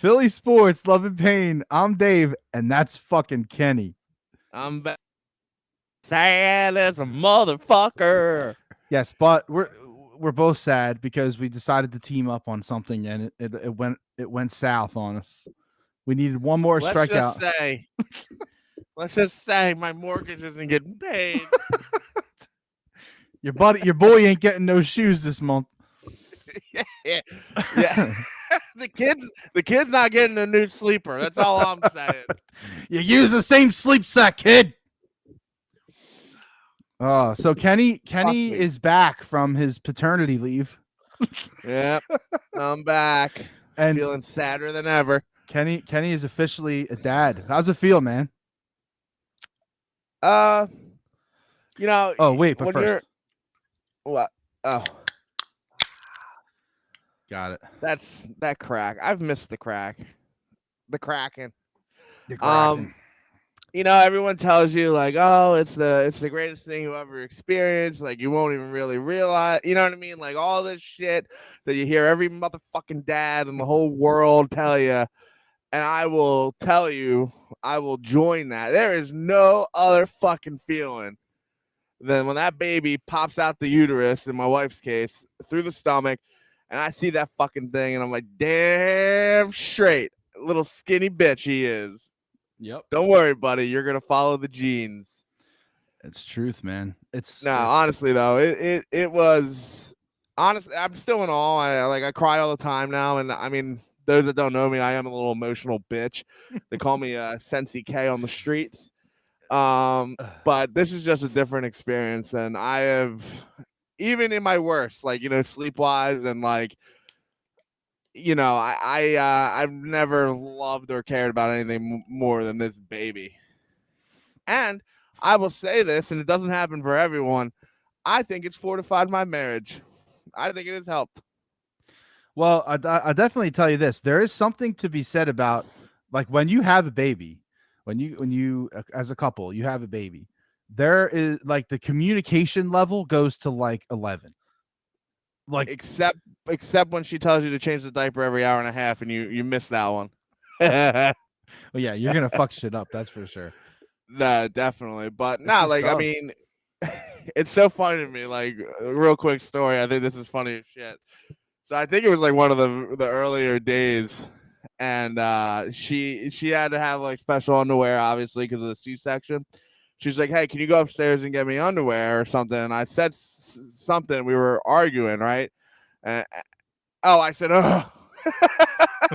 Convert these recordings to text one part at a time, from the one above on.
Philly sports, love and pain. I'm Dave, and that's fucking Kenny. I'm sad as a motherfucker. Yes, but we're both sad because we decided to team up on something, and it went south on us. We needed one more Let's just strikeout. say, let's just say my mortgage isn't getting paid. Your boy ain't getting no shoes this month. yeah. the kid's not getting a new sleeper. That's all I'm saying. You use the same sleep sack, kid. Oh, so Kenny me. is back from his paternity leave. Yep, I'm back And feeling sadder than ever. Kenny is officially a dad. How's it feel, man? Oh wait, but first, what? Oh, got it. that's that crack. I've missed the crack, the cracking. You're cracking. Everyone tells you like, oh, it's the greatest thing you ever experienced. Like, you won't even really realize, you know what I mean? Like, all this shit that you hear every motherfucking dad in the whole world tell you. And I will tell you, I will join that. There is no other fucking feeling than when that baby pops out the uterus, in my wife's case, through the stomach, and I see that fucking thing, and I'm like, damn straight, little skinny bitch he is. Yep. Don't worry, buddy. You're gonna follow the genes. It's truth, man. Honestly though, it was honestly. I'm still in awe. I cry all the time now, and I mean, those that don't know me, I am a little emotional bitch. They call me Sensi K on the streets. But this is just a different experience, and I have, even in my worst, like, sleep wise, and like, I've never loved or cared about anything more than this baby. And I will say this, and it doesn't happen for everyone. I think it's fortified my marriage. I think it has helped. Well, I definitely tell you this. There is something to be said about, like, when you have a baby, when you as a couple, you have a baby, there is, like, the communication level goes to like 11. Like, except when she tells you to change the diaper every hour and a half, and you miss that one. well, yeah, you're gonna fuck shit up. That's for sure. No, definitely. But It's like, us. I mean, it's so funny to me. Like, a real quick story. I think this is funny as shit. So I think it was like one of the earlier days, and she had to have like special underwear, obviously, because of the C-section. She's like, "Hey, can you go upstairs and get me underwear or something?" And I said something. We were arguing, right? And I said, "Oh,"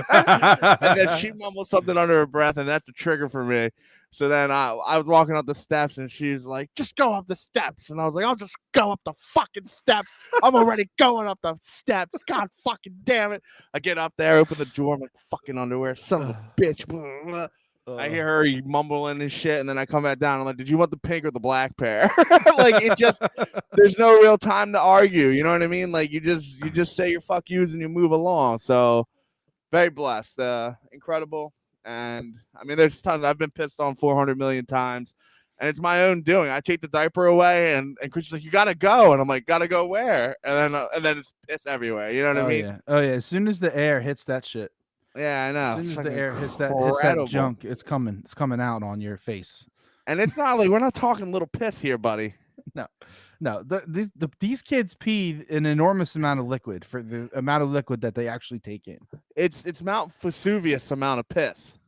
and then she mumbled something under her breath, and that's the trigger for me. So then I was walking up the steps, and she was like, "Just go up the steps." And I was like, "I'll just go up the fucking steps. I'm already going up the steps. God fucking damn it." I get up there, open the door, I'm like, "Fucking underwear, son of a bitch." I hear her mumbling and shit, and then I come back down. I'm like, "Did you want the pink or the black pair?" Like, it just, there's no real time to argue. You know what I mean? Like, you just say your fuck yous and you move along. So, very blessed, incredible. And I mean, there's tons. I've been pissed on 400 million times, and it's my own doing. I take the diaper away, and Chris's like, "You gotta go," and I'm like, "Gotta go where?" And then it's piss everywhere. You know what I mean? Yeah. Oh yeah. As soon as the air hits that shit, Yeah, I know. as soon It's as the air hits that incredible. junk, it's coming out on your face. And it's not like, we're not talking little piss here, buddy. No. These kids pee an enormous amount of liquid for the amount of liquid that they actually take in. It's Mount Vesuvius amount of piss.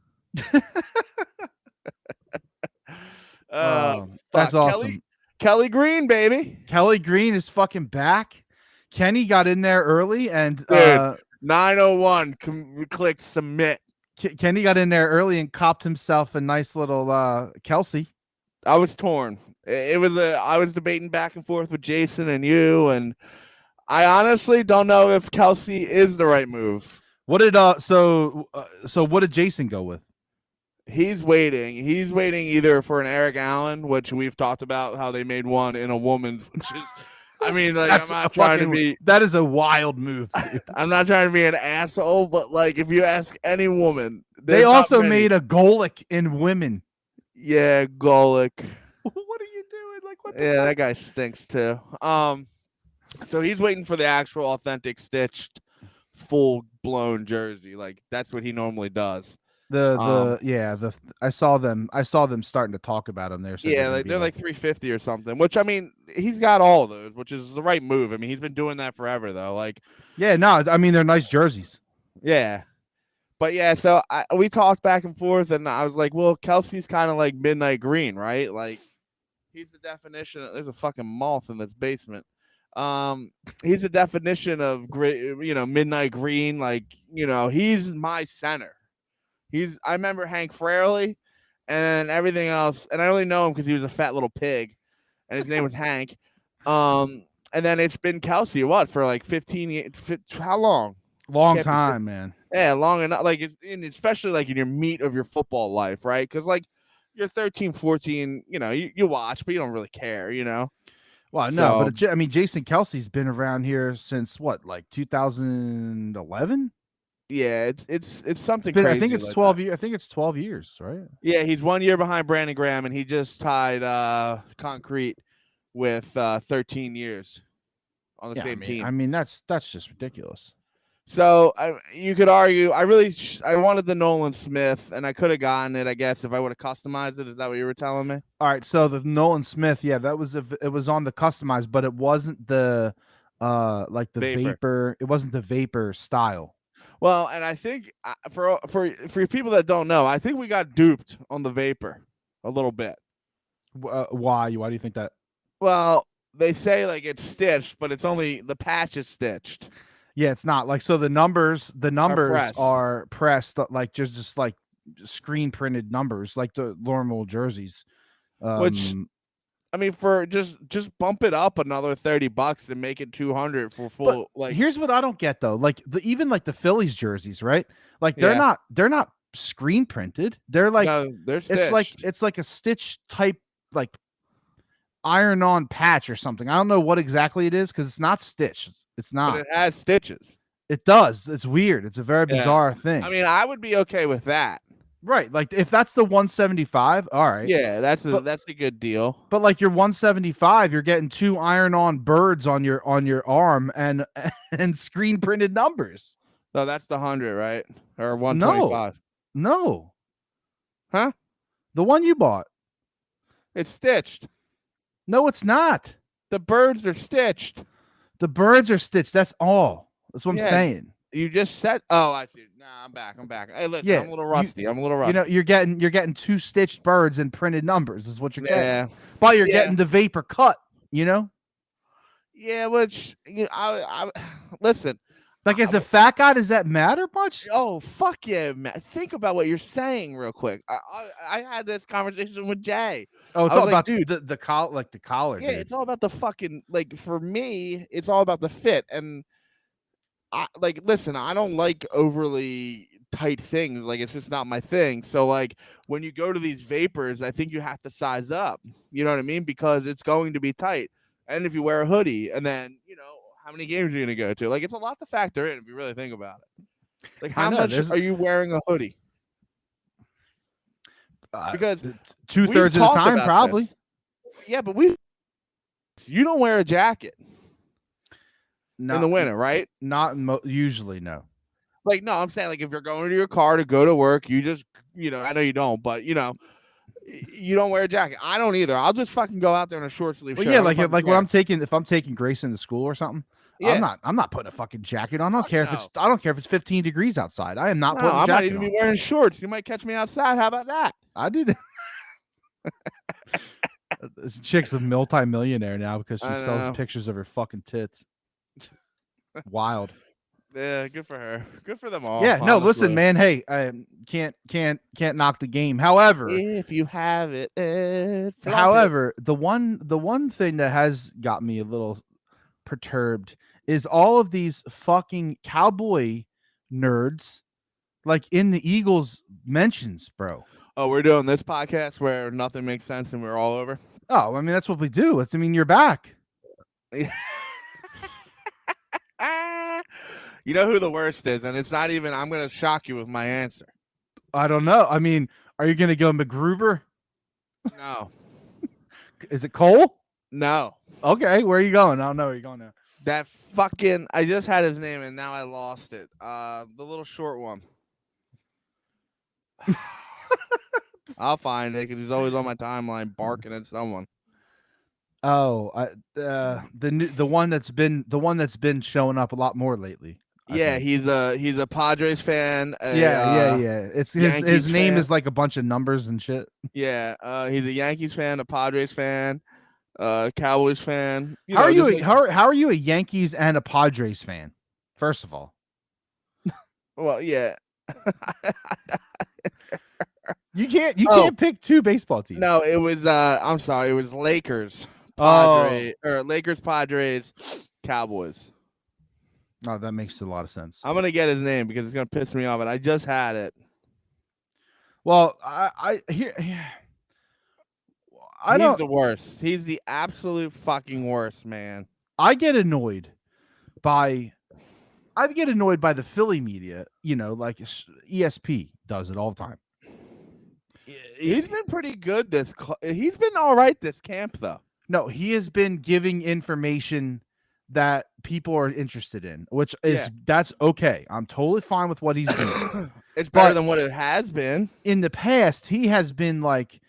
That's awesome. Kelly Green, baby. Kelly Green is fucking back. Kenny got in there early, and 901 click submit. Kenny got in there early and copped himself a nice little Kelsey. I was torn. I was debating back and forth with Jason and you, and I honestly don't know if Kelsey is the right move. What did so what did Jason go with? He's waiting either for an Eric Allen, which we've talked about how they made one in a woman's, which is, I mean, like, I'm not trying to be. That is a wild move, dude. I'm not trying to be an asshole, but like, if you ask any woman, they also made a Golic in women. Yeah, Golic. What are you doing? Like, what? Yeah, that guy stinks too. So he's waiting for the actual authentic stitched full blown jersey. Like that's what he normally does. I saw them starting to talk about him. They're saying Yeah, they're gonna be they're like 350 or something. Which I mean, he's got all of those, which is the right move. I mean, he's been doing that forever though. Like, yeah, no, I mean they're nice jerseys. yeah. But yeah, so we talked back and forth, and I was like, well, Kelsey's kind of like midnight green, right? Like, he's the definition. There's a fucking moth in this basement. He's the definition of midnight green. Like, he's my center. I remember Hank Fraley and everything else, and I only know him because he was a fat little pig, and his name was Hank. And then it's been Kelsey, for like 15 years? How long? Long time, man. Yeah, long enough. Like, especially like in your meat of your football life, right? Because like you're 13, 14, you watch, but you don't really care, Well, no, but I mean, Jason Kelsey's been around here since what, like 2011? Yeah, it's something crazy. I think it's 12 years. I think it's 12 years, right? Yeah, he's 1 year behind Brandon Graham, and he just tied Concrete with 13 years on the same team. I mean, that's just ridiculous. So you could argue. I wanted the Nolan Smith, and I could have gotten it, I guess, if I would have customized it. Is that what you were telling me? All right. So the Nolan Smith, yeah, it was on the customized, but it wasn't the like the vapor. It wasn't the vapor style. Well, and I think for people that don't know, I think we got duped on the vapor a little bit. Why? Why do you think that? Well, they say like it's stitched, but it's only the patch is stitched. Yeah, it's not like so. The numbers are pressed like just like screen printed numbers, like the normal jerseys. Which, I mean, for just bump it up another $30 and make it 200 for full. But here's what I don't get though. Like even like the Phillies jerseys, right? Like they're not screen printed. They're like they're stitched. It's like a stitch type like iron on patch or something. I don't know what exactly it is because it's not stitched. It's not. But it has stitches. It does. It's weird. It's a very bizarre thing. I mean, I would be okay with that. Right. Like if that's the 175, all right. Yeah, that's a good deal. But like your 175, you're getting 2 iron-on birds on your arm and screen printed numbers. No, that's the 100, right? Or 125. No. Huh? The one you bought. It's stitched. No, it's not. The birds are stitched. The birds are stitched. That's all. That's what I'm saying. You just said. Oh, I see. Nah, I'm back. Hey, look, I'm a little rusty. You're getting 2 stitched birds and printed numbers. Is what you're getting. But you're getting the vapor cut. Yeah, which I listen. Like as a fat guy, does that matter much? Oh, fuck yeah, man. Think about what you're saying real quick. I had this conversation with Jay. Oh, it's all about the collar, like the collar. Yeah, it's all about the fucking, like, for me, it's all about the fit. And listen, I don't like overly tight things. Like, it's just not my thing. So like when you go to these vapors, I think you have to size up. You know what I mean? Because it's going to be tight. And if you wear a hoodie and then, how many games are you going to go to? Like, it's a lot to factor in if you really think about it. Like, how much are you wearing a hoodie? Because 2/3 of the time, probably. This. Yeah, but you don't wear a jacket in the winter, right? Not usually, no. Like, no, I'm saying, like, if you're going to your car to go to work, you just, I know you don't, but, you don't wear a jacket. I don't either. I'll just fucking go out there in a short sleeve shirt. Yeah, like when if I'm taking Grayson to school or something, I'm not putting a fucking jacket on. I don't care if it's 15 degrees outside. I am not putting a jacket on. I might even be wearing shorts. You might catch me outside. How about that? I do. This chick's a multi-millionaire now because she sells pictures of her fucking tits. Wild. Yeah, good for her. Good for them all. Yeah, no, listen, man. Hey, I can't knock the game. However, if you have it, the one thing that has got me a little perturbed is all of these fucking cowboy nerds, like in the Eagles mentions, bro. Oh, we're doing this podcast where nothing makes sense and we're all over. Oh, I mean that's what we do. You're back. You know who the worst is, and it's not even. I'm going to shock you with my answer. I don't know. I mean, are you going to go McGruber? No. Is it Cole? No. Okay, where are you going? I don't know where you're going now. That fucking. I just had his name and now I lost it. The little short one. I'll find it because he's always on my timeline barking at someone. Oh, the one that's been showing up a lot more lately. Yeah, he's a Padres fan. Yeah. It's his Yankees name fan. is like a bunch of numbers and shit. Yeah, he's a Yankees fan, a Padres fan, Cowboys fan. How are you? How are you a Yankees and a Padres fan? First of all, Well, yeah. you can't pick two baseball teams. No, it was. I'm sorry, it was Lakers, Lakers, Padres, Cowboys. Oh, that makes a lot of sense. I'm gonna get his name because it's gonna piss me off, and I just had it. Well, He's the worst. He's the absolute fucking worst, man. I get annoyed by the Philly media. You know, like ESP does it all the time. He's been pretty good. He's been all right this camp, though. No, he has been giving information that people are interested in, which is that's okay. I'm totally fine with what he's doing. It's better than what it has been. In the past, he has been like,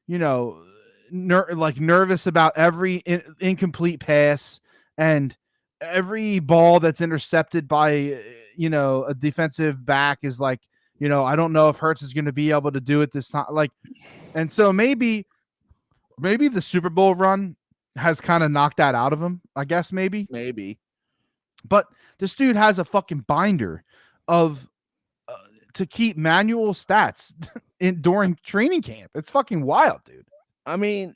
you know, nervous about every incomplete pass and every ball that's intercepted by, you know, a defensive back is like, you know, I don't know if Hurts is going to be able to do it this time. Like, and so maybe the Super Bowl run has kind of knocked that out of him, I guess, maybe. But this dude has a fucking binder of to keep manual stats during training camp. It's fucking wild, dude. I mean,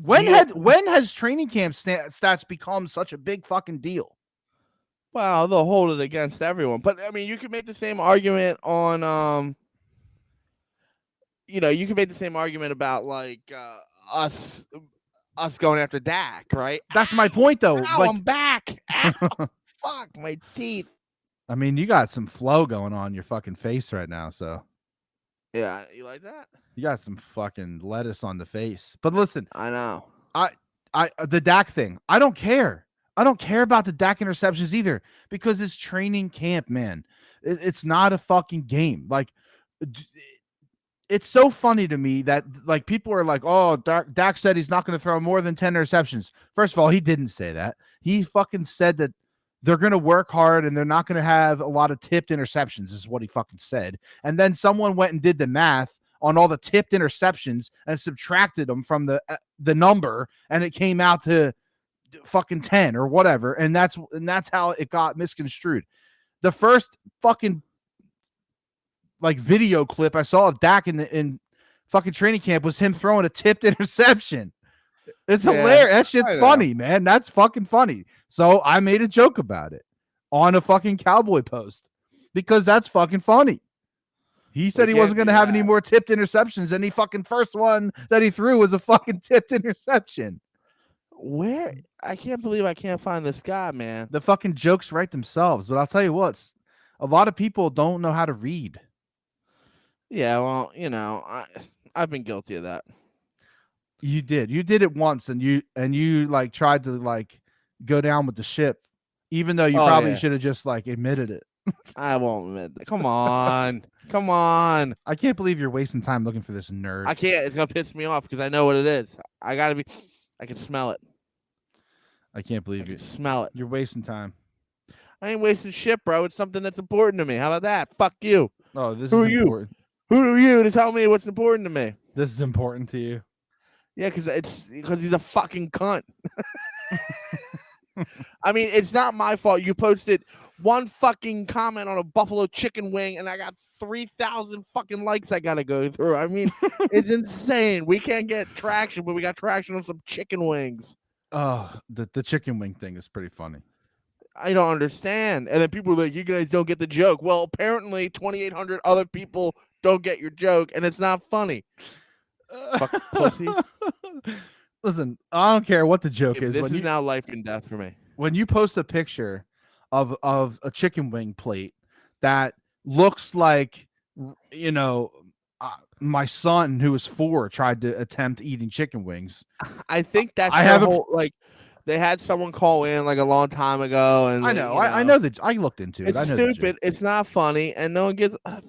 when has training camp stats become such a big fucking deal? Well, they'll hold it against everyone. But I mean, you can make the same argument on you can make the same argument about like us going after Dak, right? That's my point, though. Ow, like, I'm back. Ow, fuck my teeth. I mean, you got some flow going on your fucking face right now, so yeah, you like that? You got some fucking lettuce on the face. But listen, I know. The Dak thing. I don't care. I don't care about the Dak interceptions either because it's training camp, man. It's not a fucking game. Like, it's so funny to me that like people are like, oh, Dak said he's not going to throw more than 10 interceptions. First of all, he didn't say that. He fucking said that they're going to work hard and they're not going to have a lot of tipped interceptions is what he fucking said. And then someone went and did the math on all the tipped interceptions and subtracted them from the number, and it came out to fucking 10 or whatever. And that's how it got misconstrued. The first fucking like video clip I saw of Dak in fucking training camp was him throwing a tipped interception. It's hilarious. That shit's funny, man. That's fucking funny. So I made a joke about it on a fucking Cowboy post because that's fucking funny. He said he wasn't going to have any more tipped interceptions, and the fucking first one that he threw was a fucking tipped interception. Where? I can't believe I can't find this guy, man. The fucking jokes write themselves, but I'll tell you what, a lot of people don't know how to read. Yeah, well, you know, I've been guilty of that. You did it once, and you like tried to like go down with the ship, even though you probably should have just like admitted it. I won't admit that. Come on. Come on. I can't believe you're wasting time looking for this nerd. I can't. It's going to piss me off because I know what it is. I can smell it. I can't believe you smell it. You're wasting time. I ain't wasting shit, bro. It's something that's important to me. How about that? Fuck you. Oh, this Who is are important. You? Who are you to tell me what's important to me? This is important to you. Yeah, because he's a fucking cunt. I mean, it's not my fault. You posted one fucking comment on a buffalo chicken wing, and I got 3,000 fucking likes I gotta go through. I mean, it's insane. We can't get traction, but we got traction on some chicken wings. Oh, the chicken wing thing is pretty funny. I don't understand. And then people are like, you guys don't get the joke. Well, apparently 2,800 other people don't get your joke, and it's not funny. Fucking pussy. Listen, I don't care what the joke is. This is now life and death for me. When you post a picture of a chicken wing plate that looks like, you know, my son who was 4 tried to attempt eating chicken wings. I think that's They had someone call in like a long time ago, and I know. I know that I looked into it. it's I know the joke. stupid. It's not funny, and no one gives. Fuck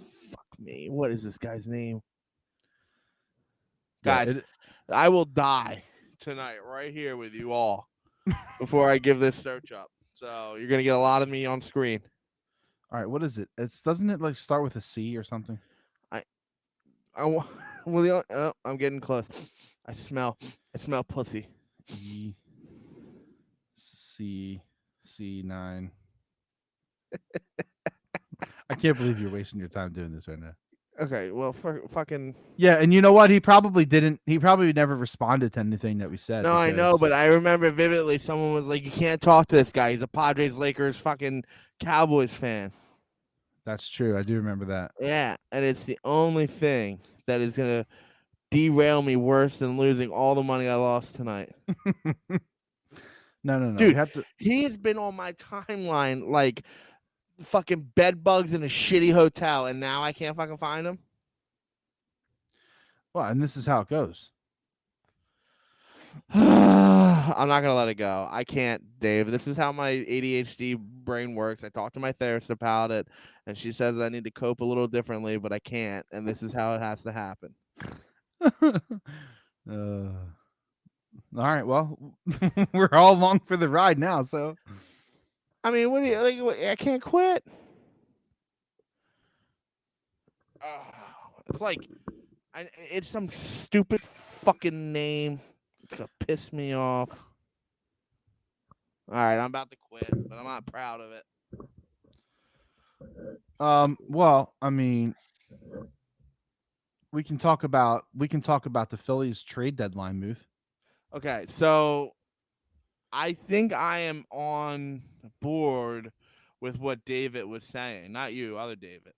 me. What is this guy's name? Yeah, Guys, I will die tonight right here with you all before I give this search up. So you're gonna get a lot of me on screen. all right, what is it? Doesn't it like start with a C or something? Well, I'm getting close. I smell pussy. E C9. I can't believe you're wasting your time doing this right now. Okay, well, fucking. Yeah, and you know what? He probably didn't. He probably never responded to anything that we said. No, I know, but I remember vividly. Someone was like, "You can't talk to this guy. He's a Padres, Lakers, fucking Cowboys fan." That's true. I do remember that. Yeah, and it's the only thing that is gonna derail me worse than losing all the money I lost tonight. No. Dude, we have to. he has been on my timeline like fucking bed bugs in a shitty hotel, and now I can't fucking find him. Well, and this is how it goes. I'm not gonna let it go. I can't, Dave. This is how my ADHD brain works. I talked to my therapist about it, and she says I need to cope a little differently, but I can't, and this is how it has to happen. All right. Well, we're all along for the ride now. So, I mean, what do you like? I can't quit. It's like, it's some stupid fucking name. It's gonna piss me off. All right, I'm about to quit, but I'm not proud of it. well, I mean, we can talk about the Phillies trade deadline move. Okay, so I think I am on board with what David was saying. Not you, other David.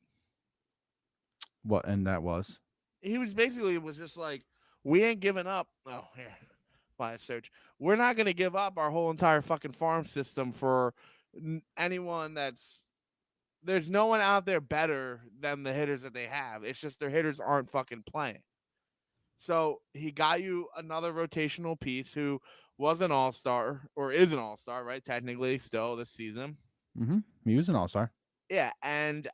What? And that was. He was basically was just like, we ain't giving up. Oh, here, by a search. We're not gonna give up our whole entire fucking farm system for anyone that's. There's no one out there better than the hitters that they have. It's just their hitters aren't fucking playing. So he got you another rotational piece who was an all-star or is an all-star, right? Technically, still this season. Mm-hmm. He was an all-star. Yeah, and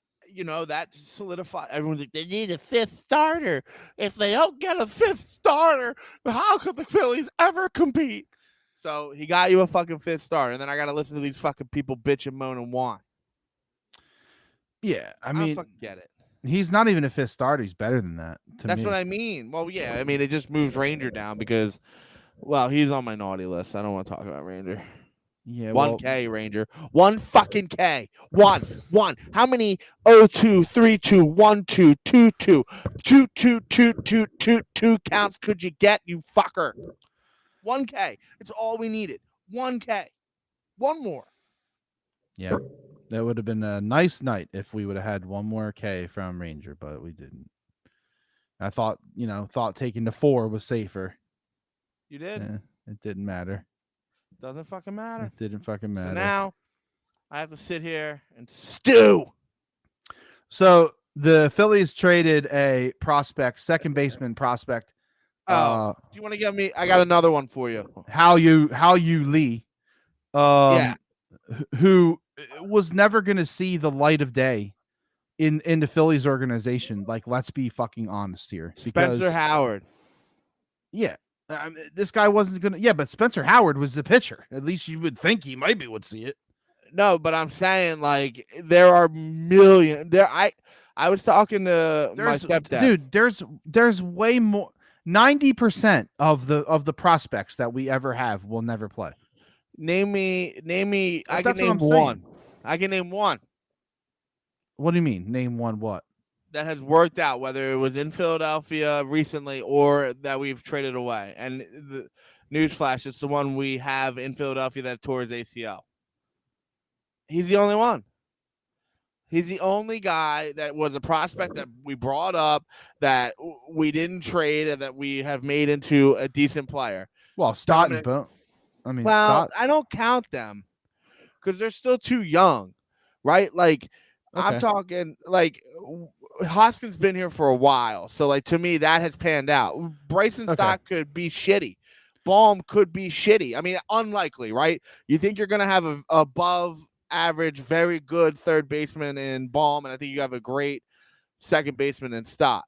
that solidified. Everyone's like, they need a fifth starter. If they don't get a fifth starter, how could the Phillies ever compete? So he got you a fucking fifth starter, and then I got to listen to these fucking people bitch and moan and whine. Yeah, I don't mean, fucking get it. He's not even a fifth starter. He's better than that. That's what I mean. Well, yeah, I mean, it just moves Ranger down because, well, he's on my naughty list. I don't want to talk about Ranger. Yeah, 1K Ranger. 1 fucking K. One. How many 0-2, 3-2, 1-2, 2-2, 2-2, 2-2, 2-2 counts could you get, you fucker? 1K. It's all we needed. 1K. One more. Yeah. That would have been a nice night if we would have had one more K from Ranger, but we didn't. I thought taking the 4 was safer. You did? Yeah, it didn't matter. Doesn't fucking matter. It didn't fucking matter. So now I have to sit here and stew. So the Phillies traded a prospect, second baseman prospect. Do you want to get me? I got another one for you. How you Lee, yeah, who was never going to see the light of day in the Phillies organization. Like, let's be fucking honest here. Spencer Howard. Yeah. This guy wasn't going to. Yeah, but Spencer Howard was the pitcher. At least you would think he maybe would see it. No, but I'm saying, like, there are millions. I was talking to my stepdad. Dude, there's way more. 90% of the prospects that we ever have will never play. Name me. I can name one. I can name one. What do you mean? Name one what? That has worked out, whether it was in Philadelphia recently or that we've traded away. And the newsflash, it's the one we have in Philadelphia that tore his ACL. He's the only one. He's the only guy that was a prospect that we brought up, that we didn't trade, and that we have made into a decent player. Well, Stott and Stott. I don't count them because they're still too young, right? Like, okay. I'm talking like Hoskins been here for a while, so like to me that has panned out. Bryson Stott could be shitty, Baum could be shitty. I mean, unlikely, right? You think you're going to have a above average, very good third baseman in Baum, and I think you have a great second baseman in Stott.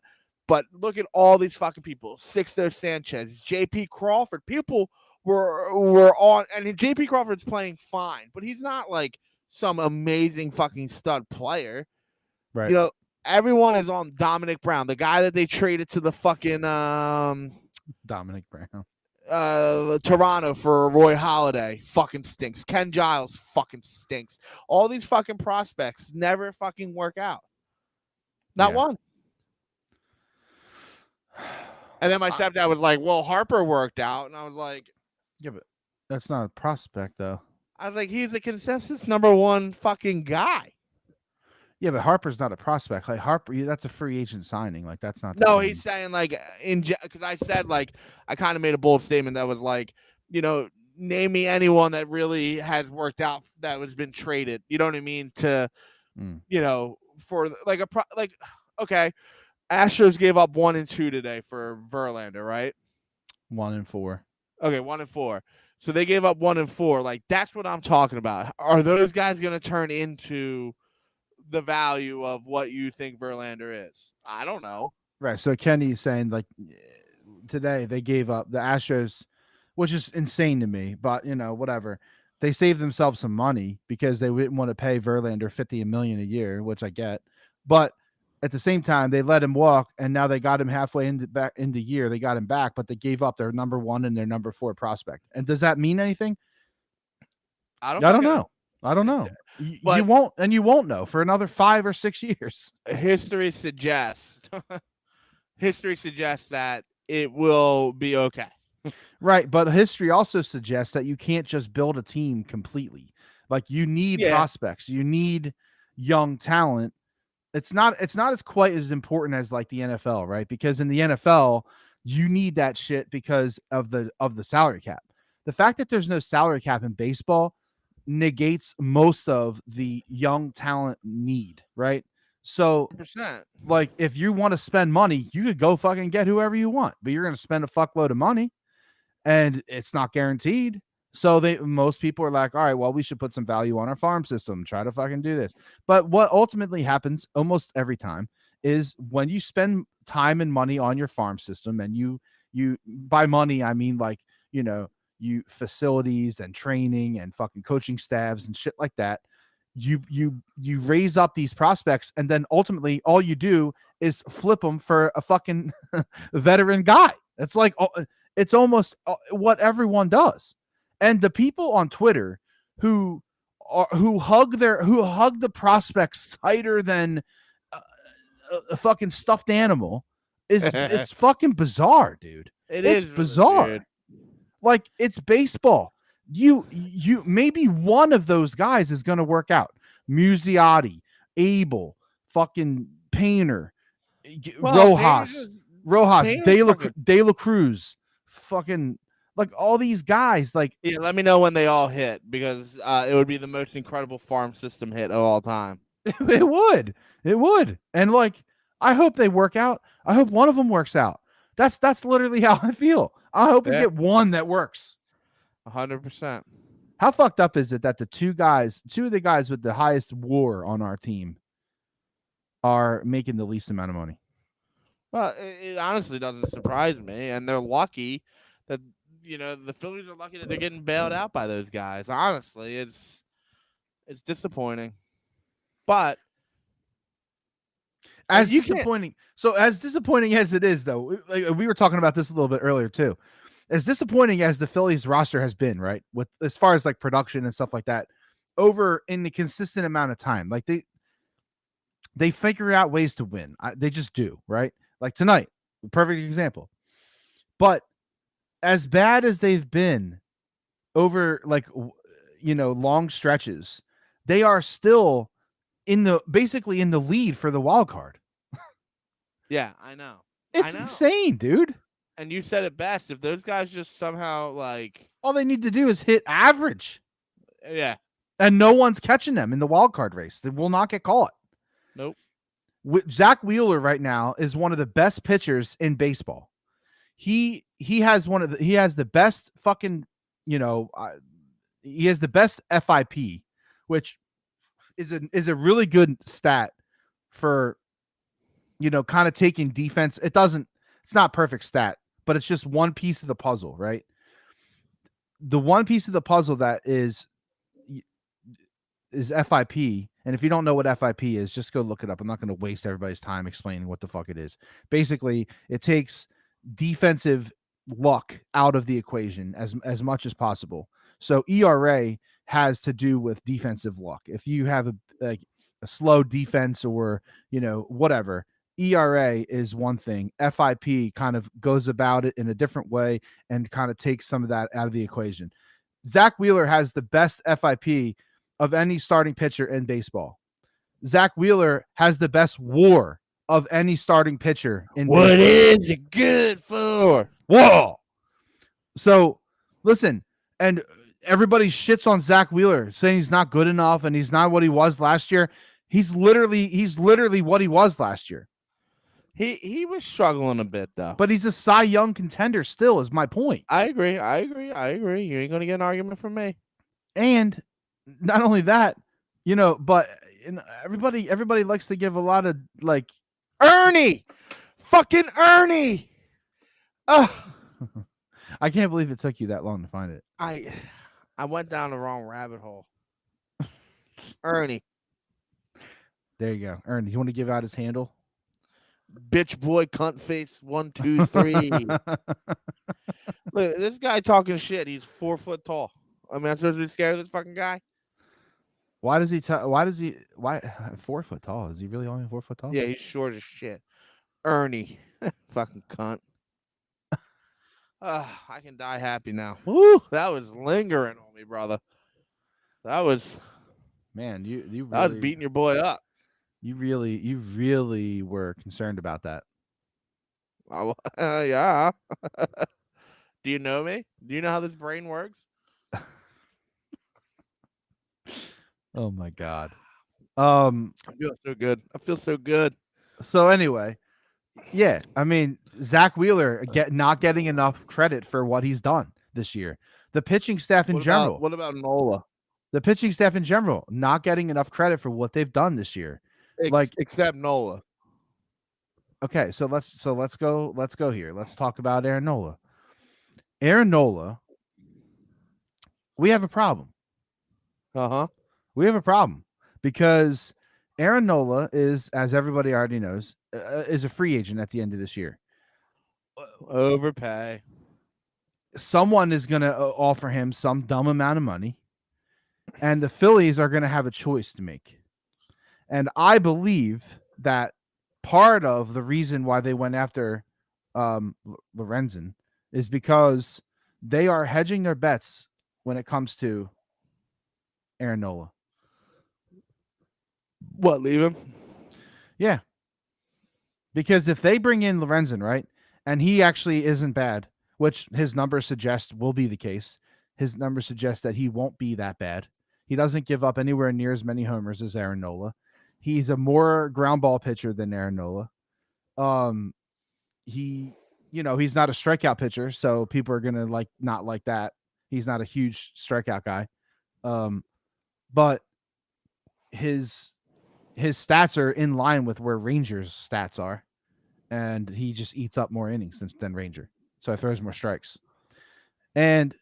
But look at all these fucking people: Sixto Sanchez, J.P. Crawford. People were on, and J.P. Crawford's playing fine, but he's not like some amazing fucking stud player. Right. You know, everyone is on Dominic Brown, the guy that they traded to the fucking Dominic Brown. Toronto for Roy Halladay. Fucking stinks. Ken Giles fucking stinks. All these fucking prospects never fucking work out. Not one. And then my stepdad was like, well, Harper worked out. And I was like, yeah, but that's not a prospect, though. I was like, he's a consensus #1 fucking guy. Yeah, but Harper's not a prospect. Like Harper, that's a free agent signing. Like that's not. No, he's saying like because I said like I kind of made a bold statement that was like, you know, name me anyone that really has worked out that has been traded. You know what I mean? To, you know, for like okay, Astros gave up 1 and 2 today for Verlander, right? 1 and 4. Okay, 1 and 4. So they gave up 1 and 4. Like that's what I'm talking about. Are those guys going to turn into the value of what you think Verlander is? I don't know. Right. So Kenny's saying like today they gave up the Astros, which is insane to me, but you know, whatever. They saved themselves some money because they didn't want to pay Verlander $50 million a year, which I get. But at the same time, they let him walk, and now they got him halfway into back in the year. They got him back, but they gave up their #1 and their #4 prospect. And does that mean anything? I don't know. I don't know. You won't, and you won't know for another 5 or 6 years. History suggests that it will be okay. Right, but history also suggests that you can't just build a team completely. Like you need prospects, you need young talent. It's not as quite as important as like the NFL, right? Because in the NFL, you need that shit because of the salary cap. The fact that there's no salary cap in baseball negates most of the young talent need, right? So 100%. like if you want to spend money, you could go fucking get whoever you want, but you're going to spend a fuckload of money and it's not guaranteed. So most people are like, all right, well, we should put some value on our farm system, try to fucking do this. But what ultimately happens almost every time is when you spend time and money on your farm system, and you by money, I mean like, you know, you facilities and training and fucking coaching staffs and shit like that. You raise up these prospects, and then ultimately all you do is flip them for a fucking veteran guy. It's like, it's almost what everyone does. And the people on Twitter who hug the prospects tighter than a fucking stuffed animal it's fucking bizarre, dude. It's bizarre. Weird. Like it's baseball. You maybe one of those guys is going to work out. Musiotti, Abel, fucking Painter, Rojas, De La Cruz, fucking. Like all these guys, like let me know when they all hit, because it would be the most incredible farm system hit of all time. It would, and like I hope they work out. I hope one of them works out. That's literally how I feel. I hope we get one that works. 100%. How fucked up is it that the two of the guys with the highest WAR on our team are making the least amount of money? Well, it honestly doesn't surprise me, and they're lucky that. You know, the Phillies are lucky that they're getting bailed out by those guys. Honestly, it's disappointing. But as disappointing as it is, though, like we were talking about this a little bit earlier too. As disappointing as the Phillies roster has been, right, with as far as like production and stuff like that, over in the consistent amount of time, like they figure out ways to win. They just do, right? Like tonight, perfect example. But as bad as they've been over like, you know, long stretches, they are still basically in the lead for the wild card. Yeah, I know. It's insane, dude. And you said it best. If those guys just somehow like, all they need to do is hit average. Yeah. And no one's catching them in the wild card race. They will not get caught. Nope. Zach Wheeler right now is one of the best pitchers in baseball. he has he has the best fucking, he has the best FIP, which is a really good stat for, kind of taking defense. It's not perfect stat, but it's just one piece of the puzzle, right? The one piece of the puzzle that is FIP. And if you don't know what FIP is, just go look it up. I'm not going to waste everybody's time explaining what the fuck it is. Basically, it takes defensive luck out of the equation as much as possible. So ERA has to do with defensive luck. If you have a slow defense or, whatever, ERA is one thing. FIP kind of goes about it in a different way and kind of takes some of that out of the equation. Zach Wheeler has the best FIP of any starting pitcher in baseball. Zach Wheeler has the best WAR of any starting pitcher in baseball. What is it good for? Whoa. So listen, and everybody shits on Zach Wheeler saying he's not good enough and he's not what he was last year. He's literally what he was last year. He was struggling a bit though. But he's a Cy Young contender still, is my point. I agree. You ain't gonna get an argument from me. And not only that, but everybody likes to give a lot of like Ernie. Fucking Ernie. I can't believe it took you that long to find it. I went down the wrong rabbit hole. Ernie. There you go. Ernie, you want to give out his handle? Bitch boy cunt face 1 2 3. Look, this guy talking shit. He's 4 foot tall. I mean, I'm supposed to be scared of this fucking guy. Why 4 foot tall? Is he really only 4 foot tall? Yeah, he's short as shit. Ernie. Fucking cunt. I can die happy now. Woo! That was lingering on me, brother. That was, man, you really, that was beating your boy up. You really were concerned about that. Oh, yeah. Do you know me? Do you know how this brain works? Oh my God. I feel so good. So anyway, yeah, I mean, Zach Wheeler not getting enough credit for what he's done this year. The pitching staff in general. What about Nola? The pitching staff in general not getting enough credit for what they've done this year. Except Nola. Okay, so let's go here. Let's talk about Aaron Nola. Aaron Nola, we have a problem. Uh-huh. We have a problem because Aaron Nola is, as everybody already knows, is a free agent at the end of this year. Overpay. Someone is going to offer him some dumb amount of money, and the Phillies are going to have a choice to make. And I believe that part of the reason why they went after Lorenzen is because they are hedging their bets when it comes to Aaron Nola. What, leave him? Yeah. Because if they bring in Lorenzen, right, and he actually isn't bad, which his numbers suggest will be the case, his numbers suggest that he won't be that bad. He doesn't give up anywhere near as many homers as Aaron Nola. He's a more ground ball pitcher than Aaron Nola. He's not a strikeout pitcher, so people are gonna not like that. He's not a huge strikeout guy. But his stats are in line with where Ranger's stats are, and he just eats up more innings than Ranger, so he throws more strikes. And